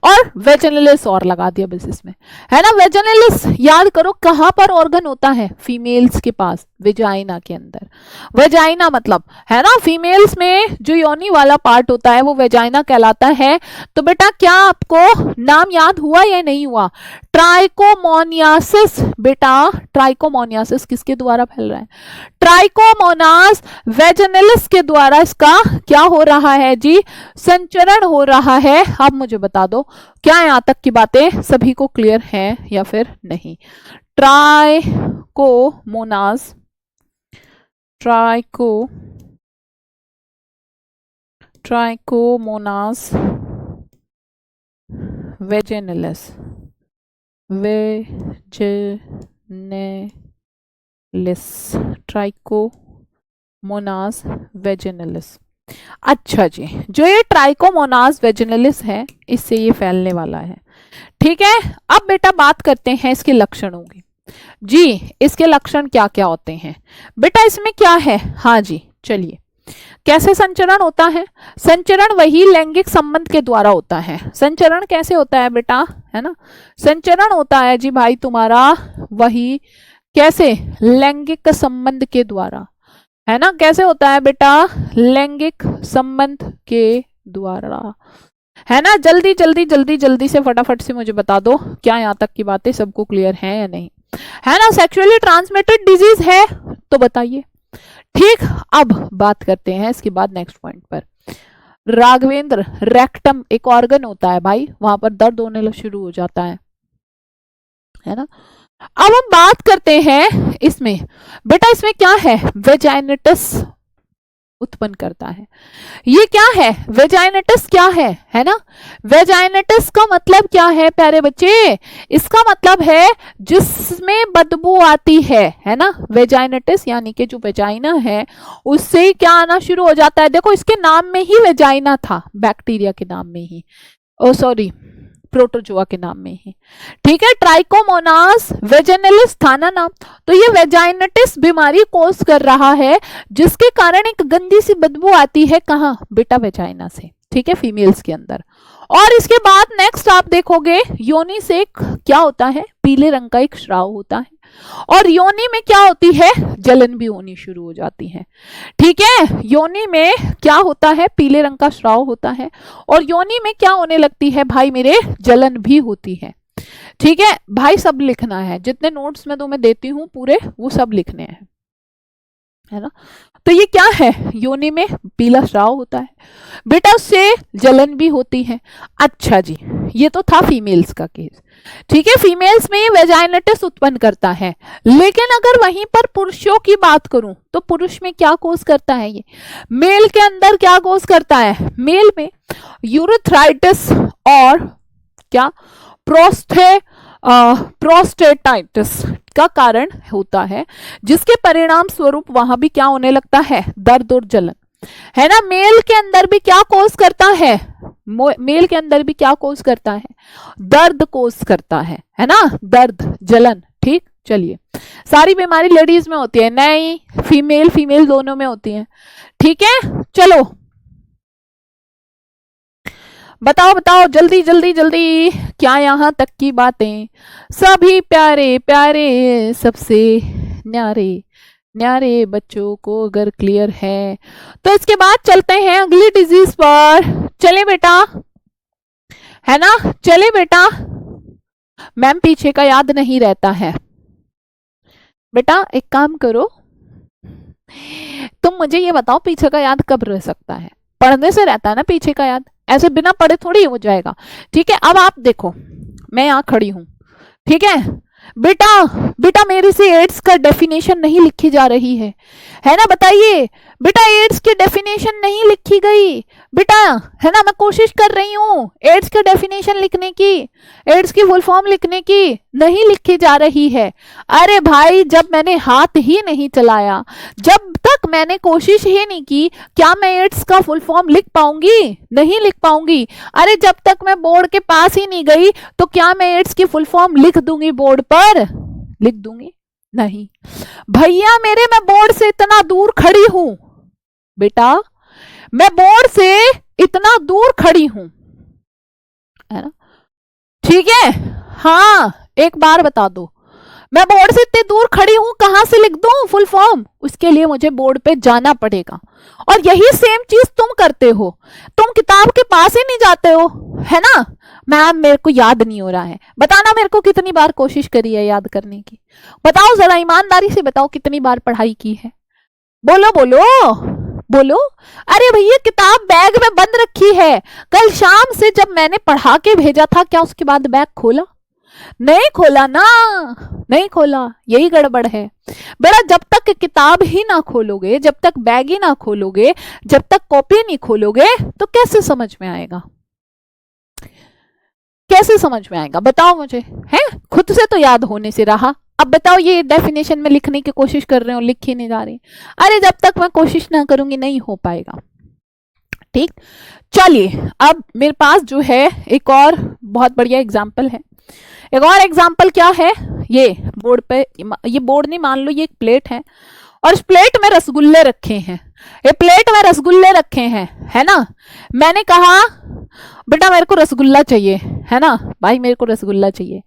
[SPEAKER 1] और वेजिनेलिस और लगा दिया बस इसमें, है ना। वेजिनेलिस याद करो कहां पर ऑर्गन होता है, फीमेल्स के पास, वेजाइना के अंदर। वेजाइना मतलब है ना, फीमेल्स में जो योनि वाला पार्ट होता है वो वेजाइना कहलाता है। तो बेटा क्या आपको नाम याद हुआ या नहीं हुआ, ट्राइकोमोनियासिस। बेटा ट्राइकोमोनियासिस किसके द्वारा फैल रहा है, ट्राइकोमोनास वेजिनेलिस के द्वारा इसका क्या हो रहा है जी, संचरण हो रहा है। अब मुझे बता दो क्या यहां तक की बातें सभी को क्लियर है या फिर नहीं। Trichomonas vaginalis Trichomonas vaginalis. अच्छा जी, जो ये ट्राइकोमोनास वेजिनलिस है इससे ये फैलने वाला है। ठीक है, अब बेटा बात करते हैं इसके लक्षणों की। जी, इसके लक्षण क्या क्या होते हैं बेटा, इसमें क्या है? हाँ जी, चलिए, कैसे संचरण होता है? संचरण वही लैंगिक संबंध के द्वारा होता है। संचरण कैसे होता है बेटा, है ना? संचरण होता है जी भाई तुम्हारा वही, कैसे? लैंगिक संबंध के द्वारा, है ना? कैसे होता है बेटा? लैंगिक संबंध के द्वारा, है ना? जल्दी जल्दी जल्दी जल्दी से फटाफट से मुझे बता दो, क्या यहाँ तक की बातें सबको क्लियर है या नहीं, है ना? सेक्सुअली ट्रांसमिटेड डिजीज है तो बताइए। ठीक, अब बात करते हैं इसके बाद नेक्स्ट पॉइंट पर। राघवेंद्र, रेक्टम एक ऑर्गन होता है भाई, वहां पर दर्द होने शुरू हो जाता है ना? अब हम बात करते हैं इसमें बेटा, इसमें क्या है? वेजाइनेटिस उत्पन्न करता है। ये क्या है? वेजाइनेटिस क्या है ना? वेजाइनेटिस का मतलब क्या है प्यारे बच्चे? इसका मतलब है जिसमें बदबू आती है ना? वेजाइनेटिस यानी कि जो वेजाइना है उससे ही क्या आना शुरू हो जाता है। देखो इसके नाम में ही वेजाइना था, बैक्टीरिया के नाम में ही, ओ सॉरी प्रोटोजोआ के नाम में ही। ठीक है, ट्राइकोमोनास वेजिनलिस था ना नाम, तो ये वेजाइनेटिस बीमारी कोस कर रहा है जिसके कारण एक गंदी सी बदबू आती है। कहाँ बेटा? वेजाइना से। ठीक है, फीमेल्स के अंदर। और इसके बाद नेक्स्ट आप देखोगे योनि से क्या होता है? पीले रंग का एक स्राव होता है, और योनि में क्या होती है? जलन भी होनी शुरू हो जाती है। ठीक है, योनि में क्या होता है? पीले रंग का स्राव होता है, और योनि में क्या होने लगती है भाई मेरे? जलन भी होती है। ठीक है भाई, सब लिखना है, जितने नोट्स मैं तुम्हें देती हूँ पूरे वो सब लिखने हैं, है ना? तो ये क्या है? योनि में पीला स्राव होता है बेटा, उससे जलन भी होती है। अच्छा जी, ये तो था फीमेल्स का केस। ठीक है, फीमेल्स में ये वेजाइनेटिस उत्पन्न करता है, लेकिन अगर वहीं पर पुरुषों की बात करूं तो पुरुष में क्या कोस करता है? ये मेल के अंदर क्या कोस करता है? मेल में यूरेथ्राइटिस और क्या प्रोस्टेटाइटिस का कारण होता है, जिसके परिणाम स्वरूप वहां भी क्या होने लगता है? दर्द और जलन, है ना? मेल के अंदर भी क्या कोस करता है? मेल के अंदर भी क्या कोस करता है? दर्द कोस करता है ना? दर्द जलन। ठीक, चलिए, सारी बीमारी लेडीज में होती है नहीं, फीमेल दोनों में होती है। ठीक है, चलो बताओ बताओ जल्दी जल्दी जल्दी, क्या यहाँ तक की बातें सभी प्यारे प्यारे सबसे न्यारे न्यारे बच्चों को अगर क्लियर है तो इसके बाद चलते हैं अगली डिजीज पर। चले बेटा, है ना? चले बेटा, मैम पीछे का याद नहीं रहता है बेटा, एक काम करो, तुम मुझे ये बताओ पीछे का याद कब रह सकता है? पढ़ने से रहता है ना पीछे का याद, ऐसे बिना पढ़े थोड़ी हो जाएगा। ठीक है, अब आप देखो, मैं यहां खड़ी हूं, ठीक है बेटा, बेटा मेरे से एड्स का डेफिनेशन नहीं लिखी जा रही है ना? बताइए बेटा, एड्स की डेफिनेशन नहीं लिखी गई बेटा, है ना? मैं कोशिश कर रही हूँ एड्स की डेफिनेशन लिखने की, एड्स की फुल फॉर्म लिखने की, नहीं लिखी जा रही है। अरे भाई, जब मैंने हाथ ही नहीं चलाया, जब तक मैंने कोशिश ही नहीं की, क्या मैं एड्स का फुल फॉर्म लिख पाऊंगी? नहीं लिख पाऊंगी। अरे जब तक मैं बोर्ड के पास ही नहीं गई तो क्या मैं एड्स की फुल फॉर्म लिख दूंगी बोर्ड पर? लिख दूंगी? नहीं भैया मेरे, मैं बोर्ड से इतना दूर खड़ी हूं बेटा, मैं बोर्ड से इतना दूर खड़ी हूं, है ना? ठीक है, हाँ एक बार बता दो, मैं बोर्ड से इतनी दूर खड़ी हूं, कहां से लिख दूं फुल फॉर्म? उसके लिए मुझे बोर्ड पे जाना पड़ेगा। और यही सेम चीज तुम करते हो, तुम किताब के पास ही नहीं जाते हो, है ना? मैम मेरे को याद नहीं हो रहा है, बताना मेरे को कितनी बार कोशिश करी है याद करने की, बताओ जरा ईमानदारी से बताओ, कितनी बार पढ़ाई की है? बोलो बोलो बोलो। अरे भैया किताब बैग में बंद रखी है, कल शाम से जब मैंने पढ़ा के भेजा था, क्या उसके बाद बैग खोला? नहीं खोला ना, नहीं खोला, यही गड़बड़ है बेटा। जब तक किताब ही ना खोलोगे, जब तक बैग ही ना खोलोगे, जब तक कॉपी नहीं खोलोगे, तो कैसे समझ में आएगा? कैसे समझ में आएगा बताओ मुझे, है? खुद से तो याद होने से रहा, अब बताओ, ये डेफिनेशन में लिखने की कोशिश कर रहे हो, लिख ही नहीं जा रही। अरे जब तक मैं कोशिश ना करूंगी नहीं हो पाएगा। ठीक, चलिए अब मेरे पास जो है एक और बहुत बढ़िया एग्जाम्पल है। एक और एग्जाम्पल क्या है, ये बोर्ड पे, ये बोर्ड नहीं, मान लो ये एक प्लेट है और इस प्लेट में रसगुल्ले रखे हैं। ये प्लेट में रसगुल्ले रखे हैं, है ना। मैंने कहा बेटा मेरे को रसगुल्ला चाहिए, है ना भाई, मेरे को रसगुल्ला चाहिए,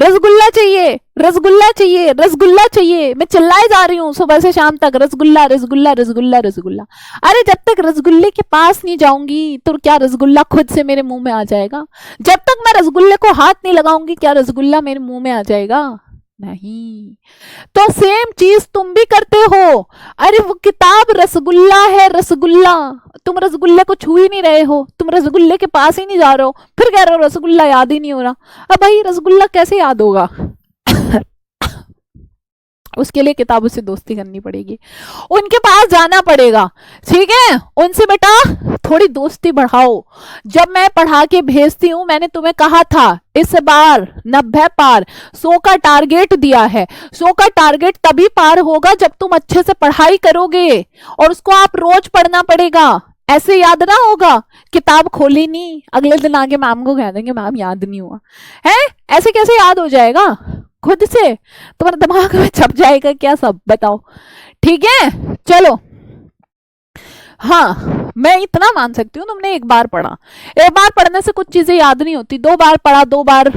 [SPEAKER 1] रसगुल्ला चाहिए, रसगुल्ला चाहिए, रसगुल्ला चाहिए। मैं चिल्लाए जा रही हूँ सुबह से शाम तक, रसगुल्ला रसगुल्ला रसगुल्ला रसगुल्ला। अरे जब तक रसगुल्ले के पास नहीं जाऊंगी तो क्या रसगुल्ला खुद से मेरे मुंह में आ जाएगा? जब तक मैं रसगुल्ले को हाथ नहीं लगाऊंगी क्या रसगुल्ला मेरे मुंह में आ जाएगा? नहीं। तो सेम चीज तुम भी करते हो। अरे वो किताब रसगुल्ला है, रसगुल्ला, तुम रसगुल्ले को छू ही नहीं रहे हो, तुम रसगुल्ले के पास ही नहीं जा रहे हो, फिर कह रहे हो रसगुल्ला याद ही नहीं हो रहा। अब भाई रसगुल्ला कैसे याद होगा? उसके लिए किताबों से दोस्ती करनी पड़ेगी, उनके पास जाना पड़ेगा। ठीक है, उनसे बेटा थोड़ी दोस्ती बढ़ाओ। जब मैं पढ़ा के भेजती हूं, मैंने तुम्हें कहा था इस बार 90 पार, 100 का टारगेट दिया है। 100 का टारगेट तभी पार होगा जब तुम अच्छे से पढ़ाई करोगे और उसको आप रोज पढ़ना पड़ेगा। ऐसे याद ना होगा, किताब खोली नहीं अगले दिन आगे मैम को कह देंगे मैम याद नहीं हुआ है। ऐसे कैसे याद हो जाएगा? खुद से तुम्हारे दिमाग में छप जाएगा क्या सब? बताओ। ठीक है, चलो। हाँ, मैं इतना मान सकती हूँ तुमने एक बार पढ़ा, एक बार पढ़ने से कुछ चीजें याद नहीं होती। 2 बार पढ़ा, 2 बार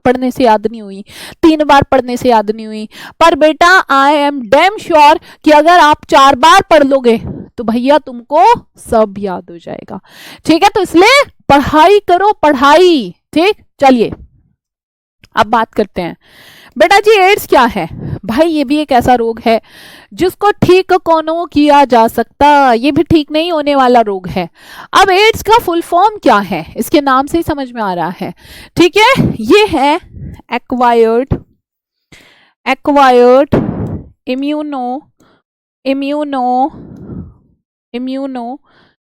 [SPEAKER 1] पढ़ने से याद नहीं हुई, 3 बार पढ़ने से याद नहीं हुई। पर बेटा आई एम डैम श्योर कि अगर आप 4 बार पढ़ लोगे तो भैया तुमको सब याद हो जाएगा। ठीक है, तो इसलिए पढ़ाई करो, पढ़ाई। ठीक, चलिए अब बात करते हैं बेटा जी एड्स क्या है। भाई ये भी एक ऐसा रोग है जिसको ठीक कोनो किया जा सकता, ये भी ठीक नहीं होने वाला रोग है। अब एड्स का फुल फॉर्म क्या है, इसके नाम से ही समझ में आ रहा है। ठीक है, ये है एक्वायर्ड इम्यूनो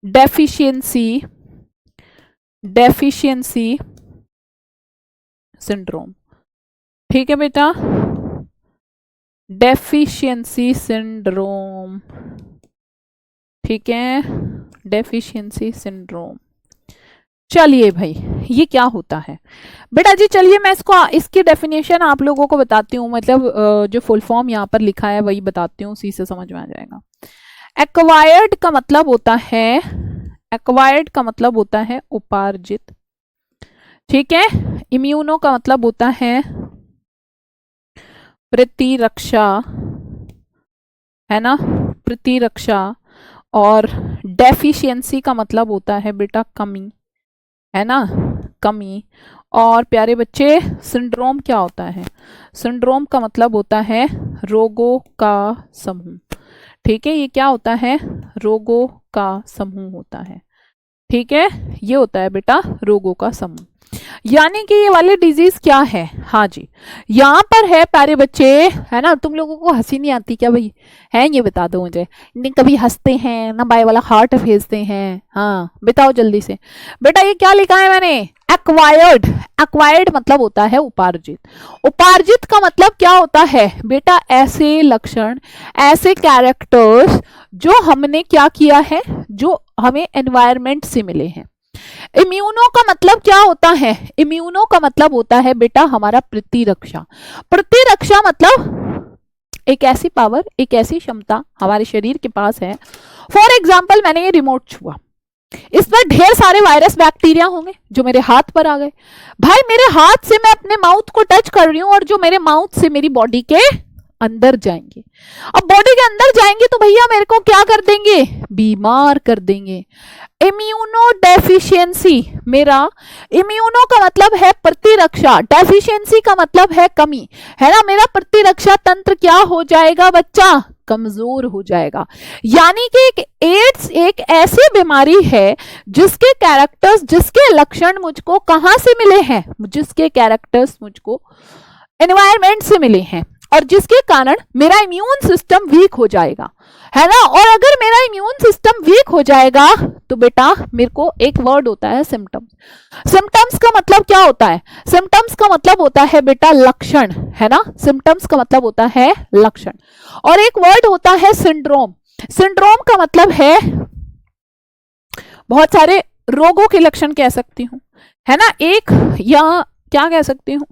[SPEAKER 1] डेफिशिएंसी सिंड्रोम। ठीक है बेटा, डेफिशिएंसी सिंड्रोम। ठीक है, डेफिशिएंसी सिंड्रोम। चलिए भाई ये क्या होता है बेटा जी? चलिए मैं इसकी डेफिनेशन आप लोगों को बताती हूँ, मतलब जो फुल फॉर्म यहाँ पर लिखा है वही बताती हूँ, उसी से समझ में आ जाएगा। एक्वायर्ड का मतलब होता है उपार्जित। ठीक है, इम्यूनो का मतलब होता है प्रतिरक्षा, है ना, प्रतिरक्षा। और डेफिशिएंसी का मतलब होता है बेटा कमी, है ना, कमी। और प्यारे बच्चे सिंड्रोम क्या होता है? सिंड्रोम का मतलब होता है रोगों का समूह। ठीक है, ये क्या होता है? रोगों का समूह होता है। ठीक है, ये होता है बेटा रोगों का समूह। यानी कि ये वाले डिजीज क्या है? हाँ जी, यहाँ पर है प्यारे बच्चे, है ना। तुम लोगों को हंसी नहीं आती क्या भाई? है, ये बता दो मुझे। नहीं कभी हंसते हैं ना, बाय वाला हार्ट भेजते हैं। हाँ बताओ जल्दी से बेटा, ये क्या लिखा है मैंने? एक्वायर्ड मतलब होता है उपार्जित। उपार्जित का मतलब क्या होता है बेटा? ऐसे लक्षण, ऐसे कैरेक्टर्स जो हमने क्या किया है, जो हमें एनवायरमेंट से मिले हैं। इम्यूनो का मतलब क्या होता है? इम्यूनो का मतलब होता है बेटा हमारा प्रतिरक्षा। प्रतिरक्षा मतलब एक ऐसी पावर, एक ऐसी क्षमता हमारे शरीर के पास है। फॉर एग्जाम्पल मैंने ये रिमोट छुआ, इस पर ढेर सारे वायरस बैक्टीरिया होंगे जो मेरे हाथ पर आ गए। भाई मेरे हाथ से मैं अपने माउथ को टच कर रही हूं और जो मेरे माउथ से मेरी बॉडी के अंदर जाएंगे। अब बॉडी के अंदर जाएंगे तो भैया मेरे को क्या कर देंगे? बीमार कर देंगे। इम्यूनो डेफिशिएंसी, मेरा इम्यूनो का मतलब है प्रतिरक्षा, डेफिशिएंसी का मतलब है कमी, है ना। मेरा प्रतिरक्षा तंत्र क्या हो जाएगा बच्चा? कमजोर हो जाएगा। यानी कि एक एड्स एक ऐसी बीमारी है जिसके कैरेक्टर्स, जिसके लक्षण मुझको कहां से मिले हैं? जिसके कैरेक्टर्स मुझको एनवायरमेंट से मिले हैं। और जिसके कारण मेरा इम्यून सिस्टम वीक हो जाएगा, है ना। और अगर मेरा इम्यून सिस्टम वीक हो जाएगा तो बेटा मेरे को एक वर्ड होता है सिम्टम्स। सिम्टम्स का मतलब क्या होता है? सिम्टम्स का मतलब होता है बेटा लक्षण, है ना। सिम्टम्स का मतलब होता है लक्षण। और एक वर्ड होता है सिंड्रोम। सिंड्रोम का मतलब है बहुत सारे रोगों के लक्षण कह सकती हूं, है ना। एक या क्या कह सकती हूं,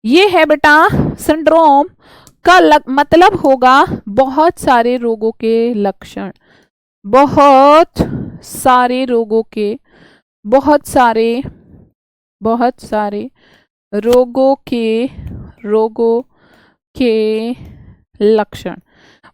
[SPEAKER 1] ये है बेटा सिंड्रोम का मतलब होगा बहुत सारे रोगों के लक्षण, बहुत सारे रोगों के, बहुत सारे रोगों के लक्षण।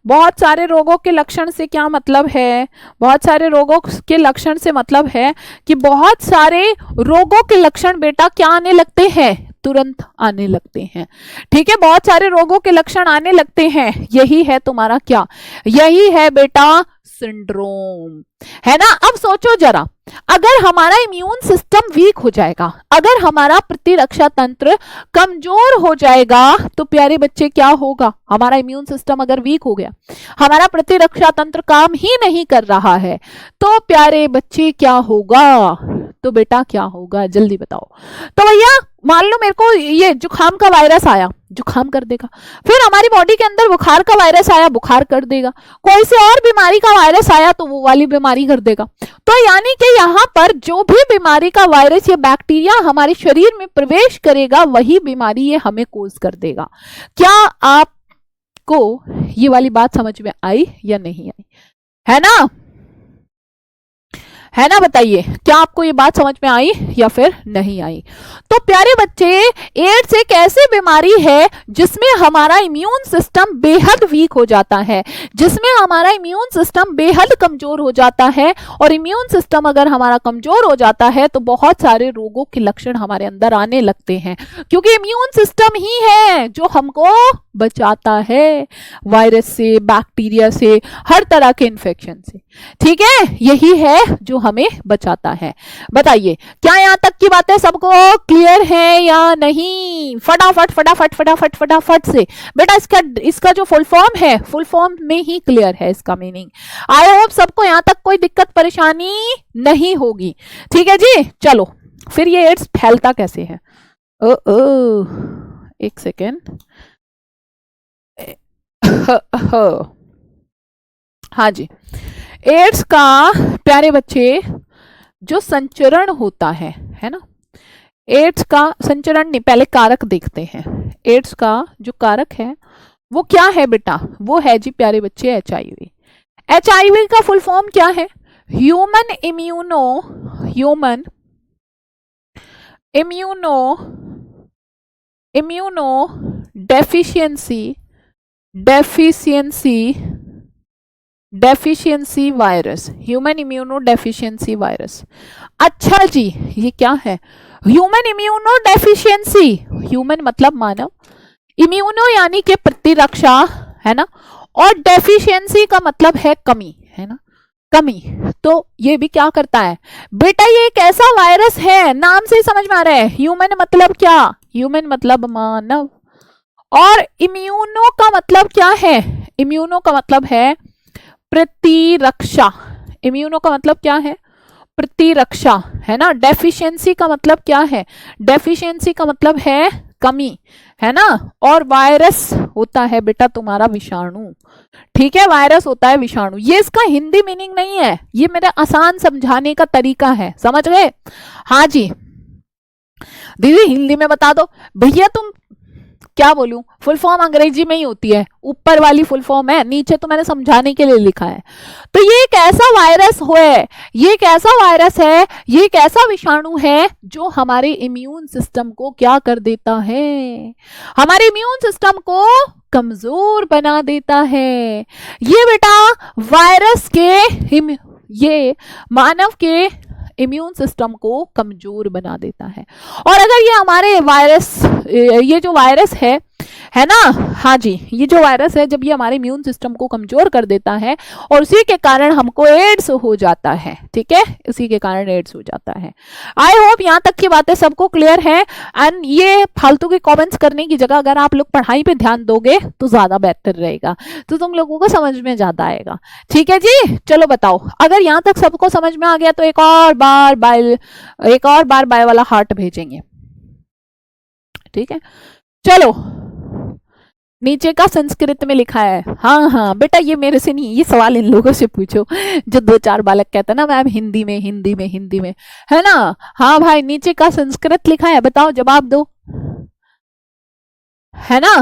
[SPEAKER 1] बहुत सारे रोगों के लक्षण से क्या मतलब है? बहुत सारे रोगों के लक्षण से मतलब है कि बहुत सारे रोगों के लक्षण बेटा क्या आने लगते हैं? तुरंत आने लगते हैं, ठीक है। बहुत सारे रोगों के लक्षण आने लगते हैं, यही है तुम्हारा क्या? यही है बेटा सिंड्रोम, है ना। अब सोचो जरा, अगर हमारा इम्यून सिस्टम वीक हो जाएगा, अगर हमारा प्रतिरक्षा तंत्र कमजोर हो जाएगा तो प्यारे बच्चे क्या होगा? हमारा इम्यून सिस्टम अगर वीक हो गया, हमारा प्रतिरक्षा तंत्र काम ही नहीं कर रहा है, तो प्यारे बच्चे क्या होगा? तो बेटा क्या होगा? जल्दी बताओ। तो भैया मान लो मेरे को ये जुखाम का वायरस आया, जुखाम कर देगा। फिर हमारी बॉडी के अंदर बुखार का वायरस आया, बुखार कर देगा। कोई से और बीमारी का वायरस आया तो वो वाली बीमारी कर देगा। तो यानी कि यहाँ पर जो भी बीमारी का वायरस या बैक्टीरिया हमारे शरीर में प्रवेश करेगा वही बीमारी ये हमें कोज कर देगा। क्या आपको ये वाली बात समझ में आई या नहीं आई? है ना, है ना। बताइए क्या आपको ये बात समझ में आई या फिर नहीं आई? तो प्यारे बच्चे एड्स एक ऐसी बीमारी है जिसमें हमारा इम्यून सिस्टम बेहद वीक हो जाता है, जिसमें हमारा इम्यून सिस्टम बेहद कमजोर हो जाता है। और इम्यून सिस्टम अगर हमारा कमजोर हो जाता है तो बहुत सारे रोगों के लक्षण हमारे अंदर आने लगते हैं, क्योंकि इम्यून सिस्टम ही है जो हमको बचाता है वायरस से, बैक्टीरिया से, हर तरह के इन्फेक्शन से, ठीक है। यही है जो हमें बचाता है। बताइए क्या यहां तक की बातें सबको क्लियर है या नहीं? फटाफट फटाफट फटाफट फटाफट से बेटा इसका जो फुल फॉर्म है, फुल फॉर्म में ही क्लियर है इसका मीनिंग। आई होप सबको यहां तक कोई दिक्कत परेशानी नहीं होगी, ठीक है जी। चलो फिर ये एड्स फैलता कैसे है? एक सेकेंड। हाँ जी, एड्स का प्यारे बच्चे जो संचरण होता है ना। एड्स का संचरण नहीं, पहले कारक देखते हैं। एड्स का जो कारक है वो क्या है बेटा? वो है जी प्यारे बच्चे HIV। HIV का फुल फॉर्म क्या है? Human immuno deficiency virus, human immuno deficiency virus. अच्छा जी, ये क्या है? ह्यूमन इम्यूनो डेफिशिएंसी, ह्यूमन मतलब मानव, इम्यूनो यानी कि प्रतिरक्षा, है ना। और डेफिशिएंसी का मतलब है कमी, है ना, कमी। तो ये भी क्या करता है बेटा? ये एक ऐसा वायरस है, नाम से ही समझ में आ रहा है। ह्यूमन मतलब क्या? ह्यूमन मतलब मानव। और इम्यूनो का मतलब क्या है? इम्यूनो का मतलब है प्रतिरक्षा। इम्यूनो का मतलब क्या है? प्रतिरक्षा, है ना। डेफिशिएंसी का मतलब क्या है? डेफिशिएंसी का मतलब है कमी, है ना। और वायरस होता है बेटा तुम्हारा विषाणु, ठीक है। वायरस होता है विषाणु। ये इसका हिंदी मीनिंग नहीं है, ये मेरा आसान समझाने का तरीका है, समझ गए? हाँ जी दीदी हिंदी में बता दो। भैया तुम क्या बोलूं, फुल फॉर्म अंग्रेजी में ही होती है, ऊपर वाली फुल फॉर्म है, नीचे तो मैंने समझाने के लिए लिखा है। तो ये एक ऐसा वायरस है, ये एक ऐसा वायरस है, ये एक ऐसा विषाणु है जो हमारे इम्यून सिस्टम को क्या कर देता है? हमारे इम्यून सिस्टम को कमजोर बना देता है। ये बेटा वायरस के, ये मानव के इम्यून सिस्टम को कमजोर बना देता है। और अगर ये हमारे वायरस, ये जो वायरस है है ना। हाँ जी, ये जो वायरस है जब ये हमारे इम्यून सिस्टम को कमजोर कर देता है और उसी के कारण हमको एड्स हो जाता है, ठीक है, उसी के कारण एड्स हो जाता है। आई होप यहाँ तक की बातें सबको क्लियर है। एंड ये फालतू के कमेंट्स करने की जगह अगर आप लोग पढ़ाई पे ध्यान दोगे तो ज्यादा बेहतर रहेगा, तो तुम लोगों को समझ में ज्यादा आएगा। ठीक है जी, चलो बताओ, अगर यहाँ तक सबको समझ में आ गया तो एक और बार बाय वाला हार्ट भेजेंगे। ठीक है, चलो, नीचे का संस्कृत में लिखा है। हाँ हाँ बेटा, ये मेरे से नहीं, ये सवाल इन लोगों से पूछो जो 2-4 बालक कहते हैं ना मैम हिंदी में, है ना। हाँ भाई, नीचे का संस्कृत लिखा है, बताओ, जवाब दो, है ना,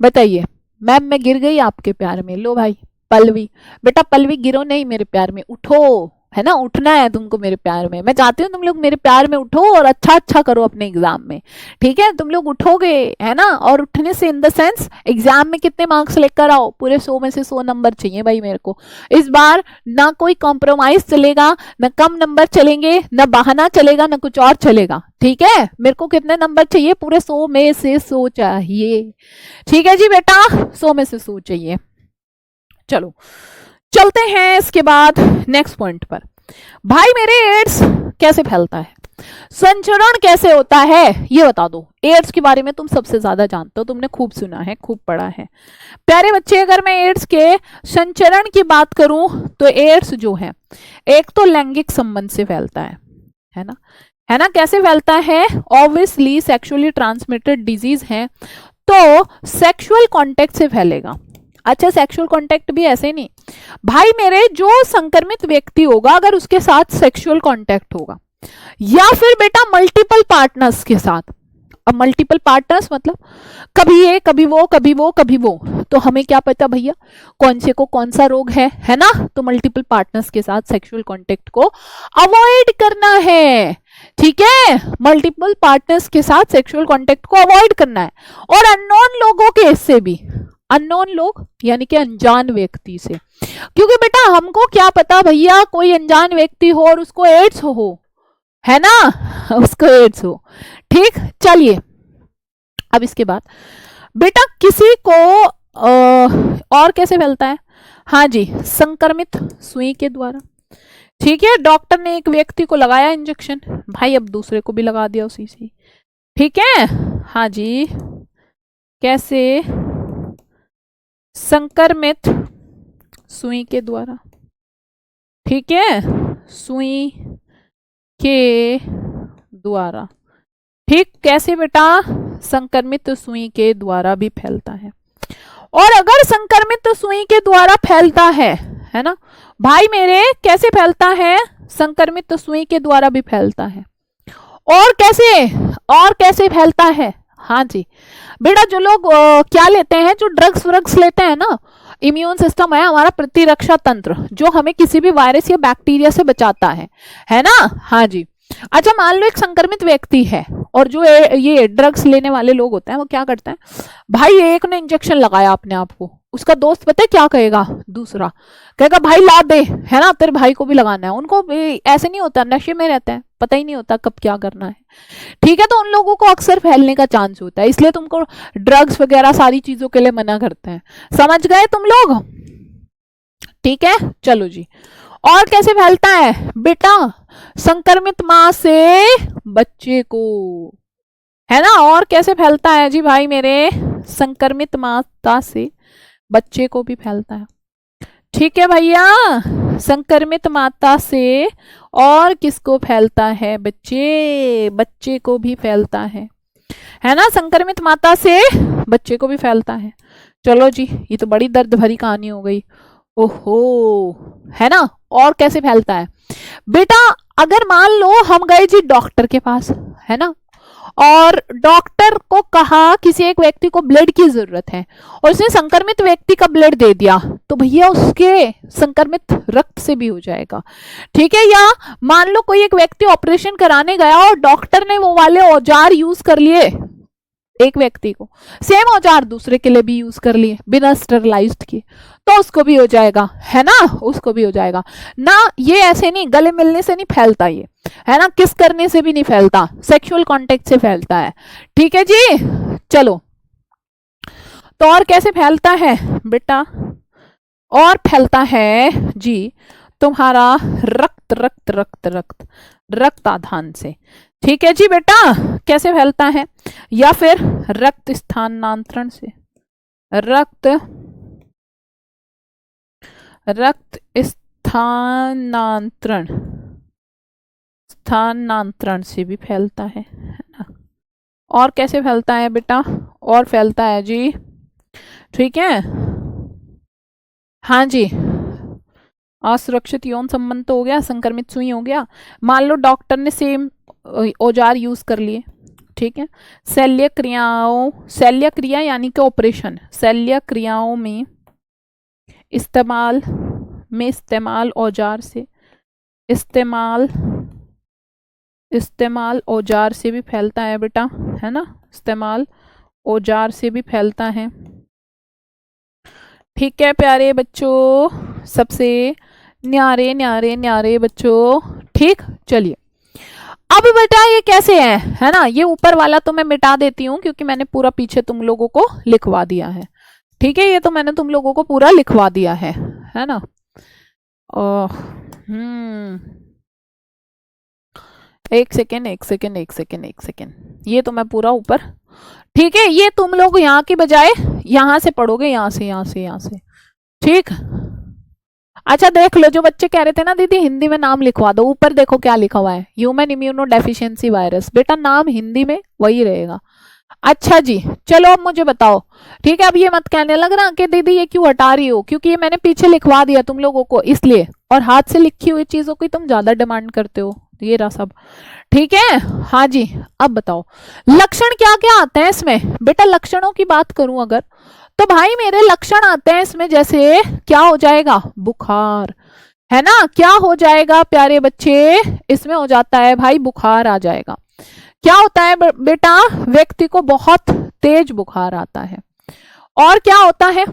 [SPEAKER 1] बताइए। मैम मैं गिर गई आपके प्यार में, लो भाई पल्लवी, बेटा पल्लवी गिरो नहीं मेरे प्यार में, उठो, है ना, उठना है तुमको मेरे प्यार में। मैं चाहती हूँ तुम लोग मेरे प्यार में उठो और अच्छा करो अपने एग्जाम में, ठीक है। तुम लोग उठोगे, है ना, और उठने से इन द सेंस एग्जाम में कितने मार्क्स लेकर आओ, पूरे 100 में से 100 नंबर चाहिए भाई मेरे को इस बार। ना कोई कॉम्प्रोमाइज चलेगा, ना कम नंबर चलेंगे, ना बहाना चलेगा, ना कुछ और चलेगा, ठीक है। मेरे को कितने नंबर चाहिए, पूरे 100 में से 100 चाहिए, ठीक है जी बेटा, 100 में से 100 चाहिए। चलो चलते हैं इसके बाद नेक्स्ट पॉइंट पर। भाई मेरे एड्स कैसे फैलता है, संचरण कैसे होता है, ये बता दो। एड्स के बारे में तुम सबसे ज्यादा जानते हो, तुमने खूब सुना है, खूब पढ़ा है। प्यारे बच्चे, अगर मैं एड्स के संचरण की बात करूं तो एड्स जो है एक तो लैंगिक संबंध से फैलता है ना, है ना। कैसे फैलता है, ऑब्वियसली सेक्सुअली ट्रांसमिटेड डिजीज है तो सेक्सुअल कॉन्टेक्ट से फैलेगा। अच्छा, सेक्सुअल कांटेक्ट भी ऐसे नहीं भाई मेरे, जो संक्रमित व्यक्ति होगा अगर उसके साथ सेक्सुअल कांटेक्ट होगा या फिर बेटा मल्टीपल पार्टनर्स के साथ, अब मल्टीपल पार्टनर्स मतलब कभी ये कभी वो कभी वो कभी वो, तो हमें क्या पता भैया कौन से को कौन सा रोग है ना। तो मल्टीपल पार्टनर्स के साथ सेक्सुअल कांटेक्ट को अवॉइड करना है, ठीक है, मल्टीपल पार्टनर्स के साथ सेक्सुअल कांटेक्ट को अवॉइड करना है। और अननोन लोगों के इससे भी, अननोन लोग यानी कि अनजान व्यक्ति से, क्योंकि बेटा हमको क्या पता भैया कोई अनजान व्यक्ति हो और उसको एड्स हो, है ना, उसको एड्स हो। ठीक, चलिए अब इसके बाद बेटा किसी को और कैसे फैलता है, हाँ जी, संक्रमित सुई के द्वारा। ठीक है, डॉक्टर ने एक व्यक्ति को लगाया इंजेक्शन, भाई अब दूसरे को भी लगा दिया उसी से, ठीक है। हाँ जी, कैसे, संक्रमित सुई के द्वारा, ठीक है, सुई के द्वारा। ठीक, कैसे बेटा, संक्रमित सुई के द्वारा भी फैलता है। और अगर संक्रमित सुई के द्वारा फैलता है ना भाई मेरे, कैसे फैलता है, संक्रमित सुई के द्वारा भी फैलता है। और कैसे फैलता है, हाँ जी बेटा, जो लोग क्या लेते हैं, जो ड्रग्स लेते हैं ना, इम्यून सिस्टम है हमारा प्रतिरक्षा तंत्र जो हमें किसी भी वायरस या बैक्टीरिया से बचाता है ना। हाँ जी, अच्छा मान लो एक संक्रमित व्यक्ति है और जो ये ड्रग्स लेने वाले लोग होते हैं वो क्या करते हैं, भाई एक ने इंजेक्शन लगाया अपने आप को, उसका दोस्त पता है क्या कहेगा, दूसरा कहेगा भाई ला दे, है ना, तेरे भाई को भी लगाना है। उनको ऐसे नहीं होता, नशे में रहते हैं, पता ही नहीं होता कब क्या करना है, ठीक है। तो उन लोगों को अक्सर फैलने का चांस होता है, इसलिए तुमको ड्रग्स वगैरह सारी चीजों के लिए मना करते हैं, समझ गए तुम लोग, ठीक है। चलो जी, और कैसे फैलता है बेटा, संक्रमित मां से बच्चे को, है ना। और कैसे फैलता है जी भाई मेरे, संक्रमित माता से बच्चे को भी फैलता है, ठीक है भैया, संक्रमित माता से और किसको फैलता है, बच्चे को भी फैलता है ना, संक्रमित माता से बच्चे को भी फैलता है। चलो जी, ये तो बड़ी दर्द भरी कहानी हो गई, ओहो, है ना। और कैसे फैलता है बेटा, अगर मान लो हम गए जी डॉक्टर के पास, है ना, और डॉक्टर को कहा किसी एक व्यक्ति को ब्लड की जरूरत है और उसने संक्रमित व्यक्ति का ब्लड दे दिया, तो भैया उसके संक्रमित रक्त से भी हो जाएगा, ठीक है। या मान लो कोई एक व्यक्ति ऑपरेशन कराने गया और डॉक्टर ने वो वाले औजार यूज कर लिए, एक व्यक्ति को सेम औजार दूसरे के लिए भी यूज कर लिए बिना स्टरलाइज्ड किए, तो उसको भी हो जाएगा, है ना, उसको भी हो जाएगा ना। ये ऐसे नहीं, गले मिलने से नहीं फैलता ये, है ना, किस करने से भी नहीं फैलता, सेक्सुअल कांटेक्ट से फैलता है, ठीक है जी। चलो, तो और कैसे फैलता है बेटा? और फैलता है जी तुम्हारा रक्त रक्त रक्त रक्त रक्त आधान से। ठीक है जी बेटा, कैसे फैलता है? या फिर रक्त स्थानांतरण से, रक्त रक्त स्थानांतरण स्थानांतरण से भी फैलता है ना? और कैसे फैलता है बेटा? और फैलता है जी, ठीक है, हाँ जी, असुरक्षित यौन संबंध तो हो गया, संक्रमित सुई हो गया, मान लो डॉक्टर ने सेम औजार यूज कर लिए, ठीक है, शल्य क्रियाओं, शल्य क्रिया यानी कि ऑपरेशन, शल्य क्रियाओं में इस्तेमाल औजार से, इस्तेमाल औजार से भी फैलता है बेटा, है ना, इस्तेमाल औजार से भी फैलता है। ठीक है प्यारे बच्चों, सबसे न्यारे न्यारे न्यारे बच्चों, ठीक। चलिए अब बेटा ये कैसे है ना, ये ऊपर वाला तो मैं मिटा देती हूँ क्योंकि मैंने पूरा पीछे तुम लोगों को लिखवा दिया है। ठीक है, ये तो मैंने तुम लोगों को पूरा लिखवा दिया है ना। एक सेकेंड, ये तो मैं पूरा ऊपर, ठीक है, ये तुम लोग यहाँ की बजाय यहाँ से पढ़ोगे, यहाँ से, ठीक। अच्छा देख लो, जो बच्चे कह रहे थे ना दीदी हिंदी में नाम लिखवा दो, ऊपर देखो क्या लिखा हुआ है, ह्यूमन इम्यूनो डेफिशिएंसी वायरस, बेटा नाम हिंदी में वही रहेगा। अच्छा जी, चलो अब मुझे बताओ, ठीक है, अब ये मत कहने लग रहा कि दीदी ये क्यों हटा रही हो, क्योंकि ये मैंने पीछे लिखवा दिया तुम लोगों को इसलिए, और हाथ से लिखी हुई चीजों की तुम ज्यादा डिमांड करते हो, ये रहा सब, ठीक है। हाँ जी, अब बताओ लक्षण क्या क्या आते हैं इसमें? बेटा लक्षणों की बात करूं अगर, तो भाई मेरे लक्षण आते हैं इसमें, जैसे क्या हो जाएगा? बुखार, है ना, क्या हो जाएगा प्यारे बच्चे? इसमें हो जाता है भाई बुखार आ जाएगा। क्या होता है बेटा? व्यक्ति को बहुत तेज बुखार आता है। और क्या होता है?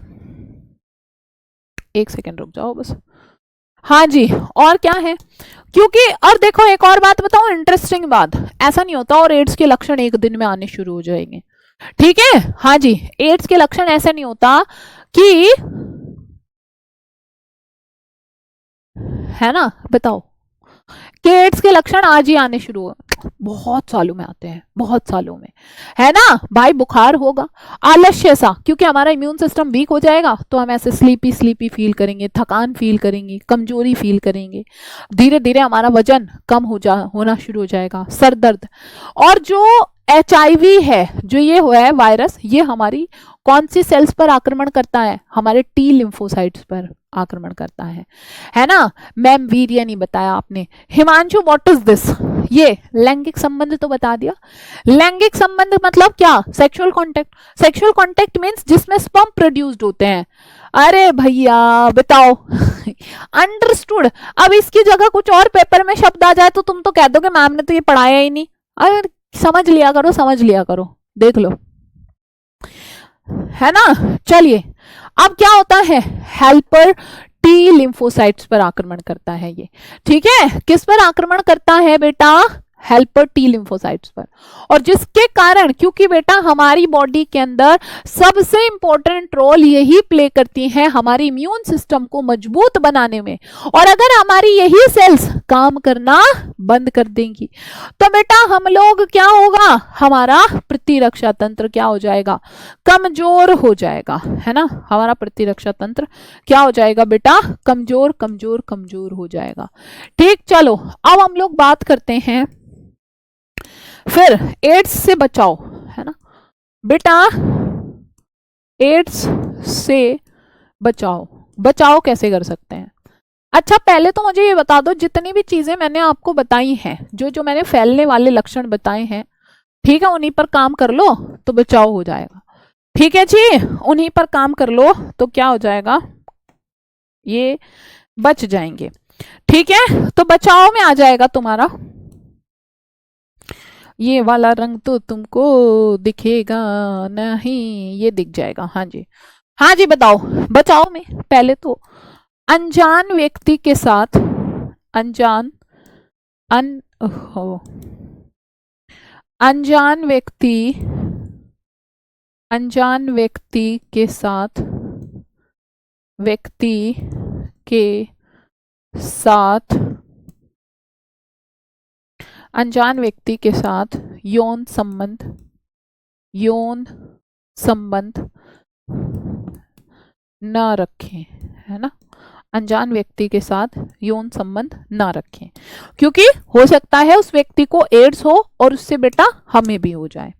[SPEAKER 1] एक सेकेंड रुक जाओ बस, हाँ जी, और क्या है? क्योंकि और देखो एक और बात बताऊं, इंटरेस्टिंग बात, ऐसा नहीं होता और एड्स के लक्षण एक दिन में आने शुरू हो जाएंगे, ठीक है। हाँ जी, एड्स के लक्षण ऐसा नहीं होता कि, है ना, बताओ कि एड्स के लक्षण आज ही आने शुरू हो, बहुत सालों में आते हैं, बहुत सालों में, है ना भाई। बुखार होगा, आलस्य सा, क्योंकि हमारा इम्यून सिस्टम वीक हो जाएगा तो हम ऐसे स्लीपी फील करेंगे, थकान फील करेंगे, कमजोरी फील करेंगे, धीरे धीरे हमारा वजन कम होना शुरू हो जाएगा, सर दर्द। और जो HIV है, जो ये हुआ है वायरस, ये हमारी कौन सी सेल्स पर आक्रमण करता है? हमारे टी लिम्फोसाइट्स पर आक्रमण करता है ना। मैम वीर्य नहीं बताया आपने। Himanshu what is this? ये लैंगिक संबंध तो बता दिया। लैंगिक संबंध मतलब क्या? Sexual contact. Sexual contact means जिसमें स्पर्म प्रोड्यूस्ड होते हैं। अरे भैया बताओ अंडरस्टूड। अब इसकी जगह कुछ और पेपर में शब्द आ जाए तो तुम तो कह दोगे मैम ने तो ये पढ़ाया ही नहीं। अरे समझ लिया करो, देख लो, है ना। चलिए अब क्या होता है? हेल्पर टी लिम्फोसाइट्स पर आक्रमण करता है ये, ठीक है। किस पर आक्रमण करता है बेटा? हेल्पर टी लिम्फोसाइट्स पर। और जिसके कारण, क्योंकि बेटा हमारी बॉडी के अंदर सबसे इंपॉर्टेंट रोल यही प्ले करती हैं हमारे इम्यून सिस्टम को मजबूत बनाने में, और अगर हमारी यही सेल्स काम करना बंद कर देंगी तो बेटा हम लोग क्या होगा? हमारा प्रतिरक्षा तंत्र क्या हो जाएगा? कमजोर हो जाएगा, है ना। हमारा प्रतिरक्षा तंत्र क्या हो जाएगा बेटा? कमजोर हो जाएगा, ठीक। चलो अब हम लोग बात करते हैं फिर एड्स से बचाओ, है ना बेटा। एड्स से बचाओ कैसे कर सकते हैं? अच्छा पहले तो मुझे ये बता दो, जितनी भी चीजें मैंने आपको बताई हैं, जो मैंने फैलने वाले लक्षण बताए हैं, ठीक है, उन्हीं पर काम कर लो तो बचाव हो जाएगा, ठीक है जी। उन्हीं पर काम कर लो तो क्या हो जाएगा? ये बच जाएंगे, ठीक है। तो बचाव में आ जाएगा तुम्हारा ये वाला रंग, तो तुमको दिखेगा नहीं, ये दिख जाएगा। हाँ जी बताओ। बचाओ में पहले तो अनजान व्यक्ति के साथ, अनजान व्यक्ति अनजान व्यक्ति के साथ अनजान व्यक्ति के साथ यौन संबंध न रखें, है ना। अनजान व्यक्ति के साथ यौन संबंध ना रखें, क्योंकि हो सकता है उस व्यक्ति को एड्स हो और उससे बेटा हमें भी हो जाए।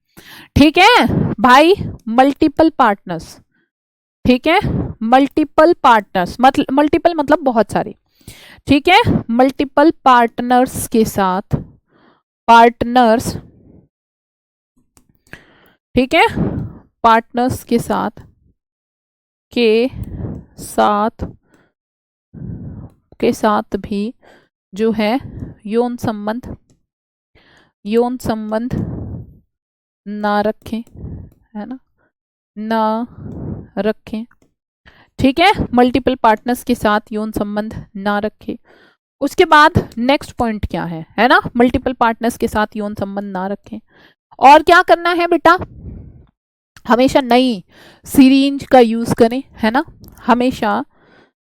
[SPEAKER 1] ठीक है भाई, मल्टीपल पार्टनर्स, ठीक है, मल्टीपल पार्टनर्स मल्टीपल मतलब बहुत सारे, ठीक है, मल्टीपल पार्टनर्स के साथ ठीक है, पार्टनर्स के साथ भी जो है यौन संबंध ना रखें, है ना, ना रखें। ठीक है, मल्टीपल पार्टनर्स के साथ यौन संबंध ना रखें। उसके बाद नेक्स्ट पॉइंट क्या है ना, मल्टीपल पार्टनर्स के साथ यौन संबंध ना रखें। और क्या करना है बेटा, हमेशा नई सिरिंज का यूज करें, है ना, हमेशा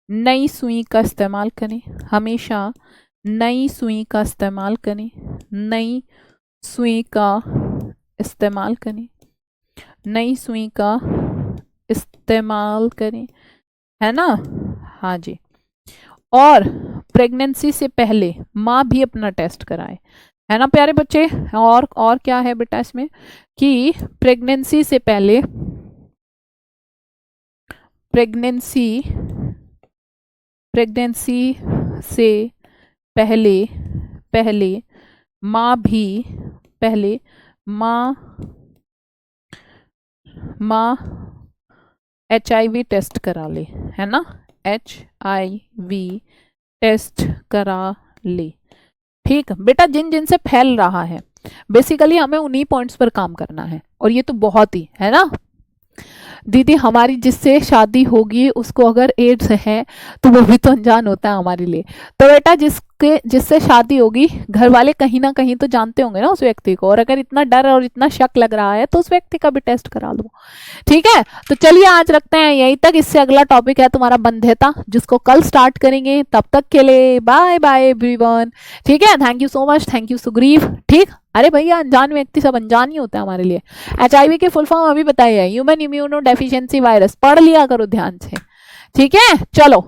[SPEAKER 1] नई सुई का इस्तेमाल करें, हमेशा नई सुई का इस्तेमाल करें, नई सुई का इस्तेमाल करें, नई सुई का इस्तेमाल करें, है ना। हाँ जी, और प्रेगनेंसी से पहले माँ भी अपना टेस्ट कराए, है ना प्यारे बच्चे। और क्या है बेटा इसमें कि प्रेगनेंसी से पहले माँ HIV टेस्ट करा ले, है ना, HIV टेस्ट करा ले। ठीक बेटा, जिन से फैल रहा है बेसिकली हमें उन्हीं पॉइंट्स पर काम करना है, और ये तो बहुत ही है ना। दीदी हमारी जिससे शादी होगी उसको अगर एड्स है तो वो भी तो अनजान होता है हमारे लिए। तो बेटा जिससे शादी होगी घर वाले कहीं ना कहीं तो जानते होंगे ना उस व्यक्ति को, और अगर इतना डर और इतना शक लग रहा है तो उस व्यक्ति का भी टेस्ट करा लो। ठीक है, तो चलिए आज रखते हैं यहीं तक। इससे अगला टॉपिक है तुम्हारा बंध्यता, जिसको कल स्टार्ट करेंगे। तब तक के लिए बाय बाय एवरीवन। ठीक है, thank you so much, thank you Sugriv. ठीक, अरे भैया अनजान व्यक्ति सब अनजान ही होता है हमारे लिए। HIV के फुल फॉर्म अभी बताइए, ह्यूमन इम्यूनो डेफिशिएंसी वायरस, पढ़ लिया करो ध्यान से। ठीक है, चलो।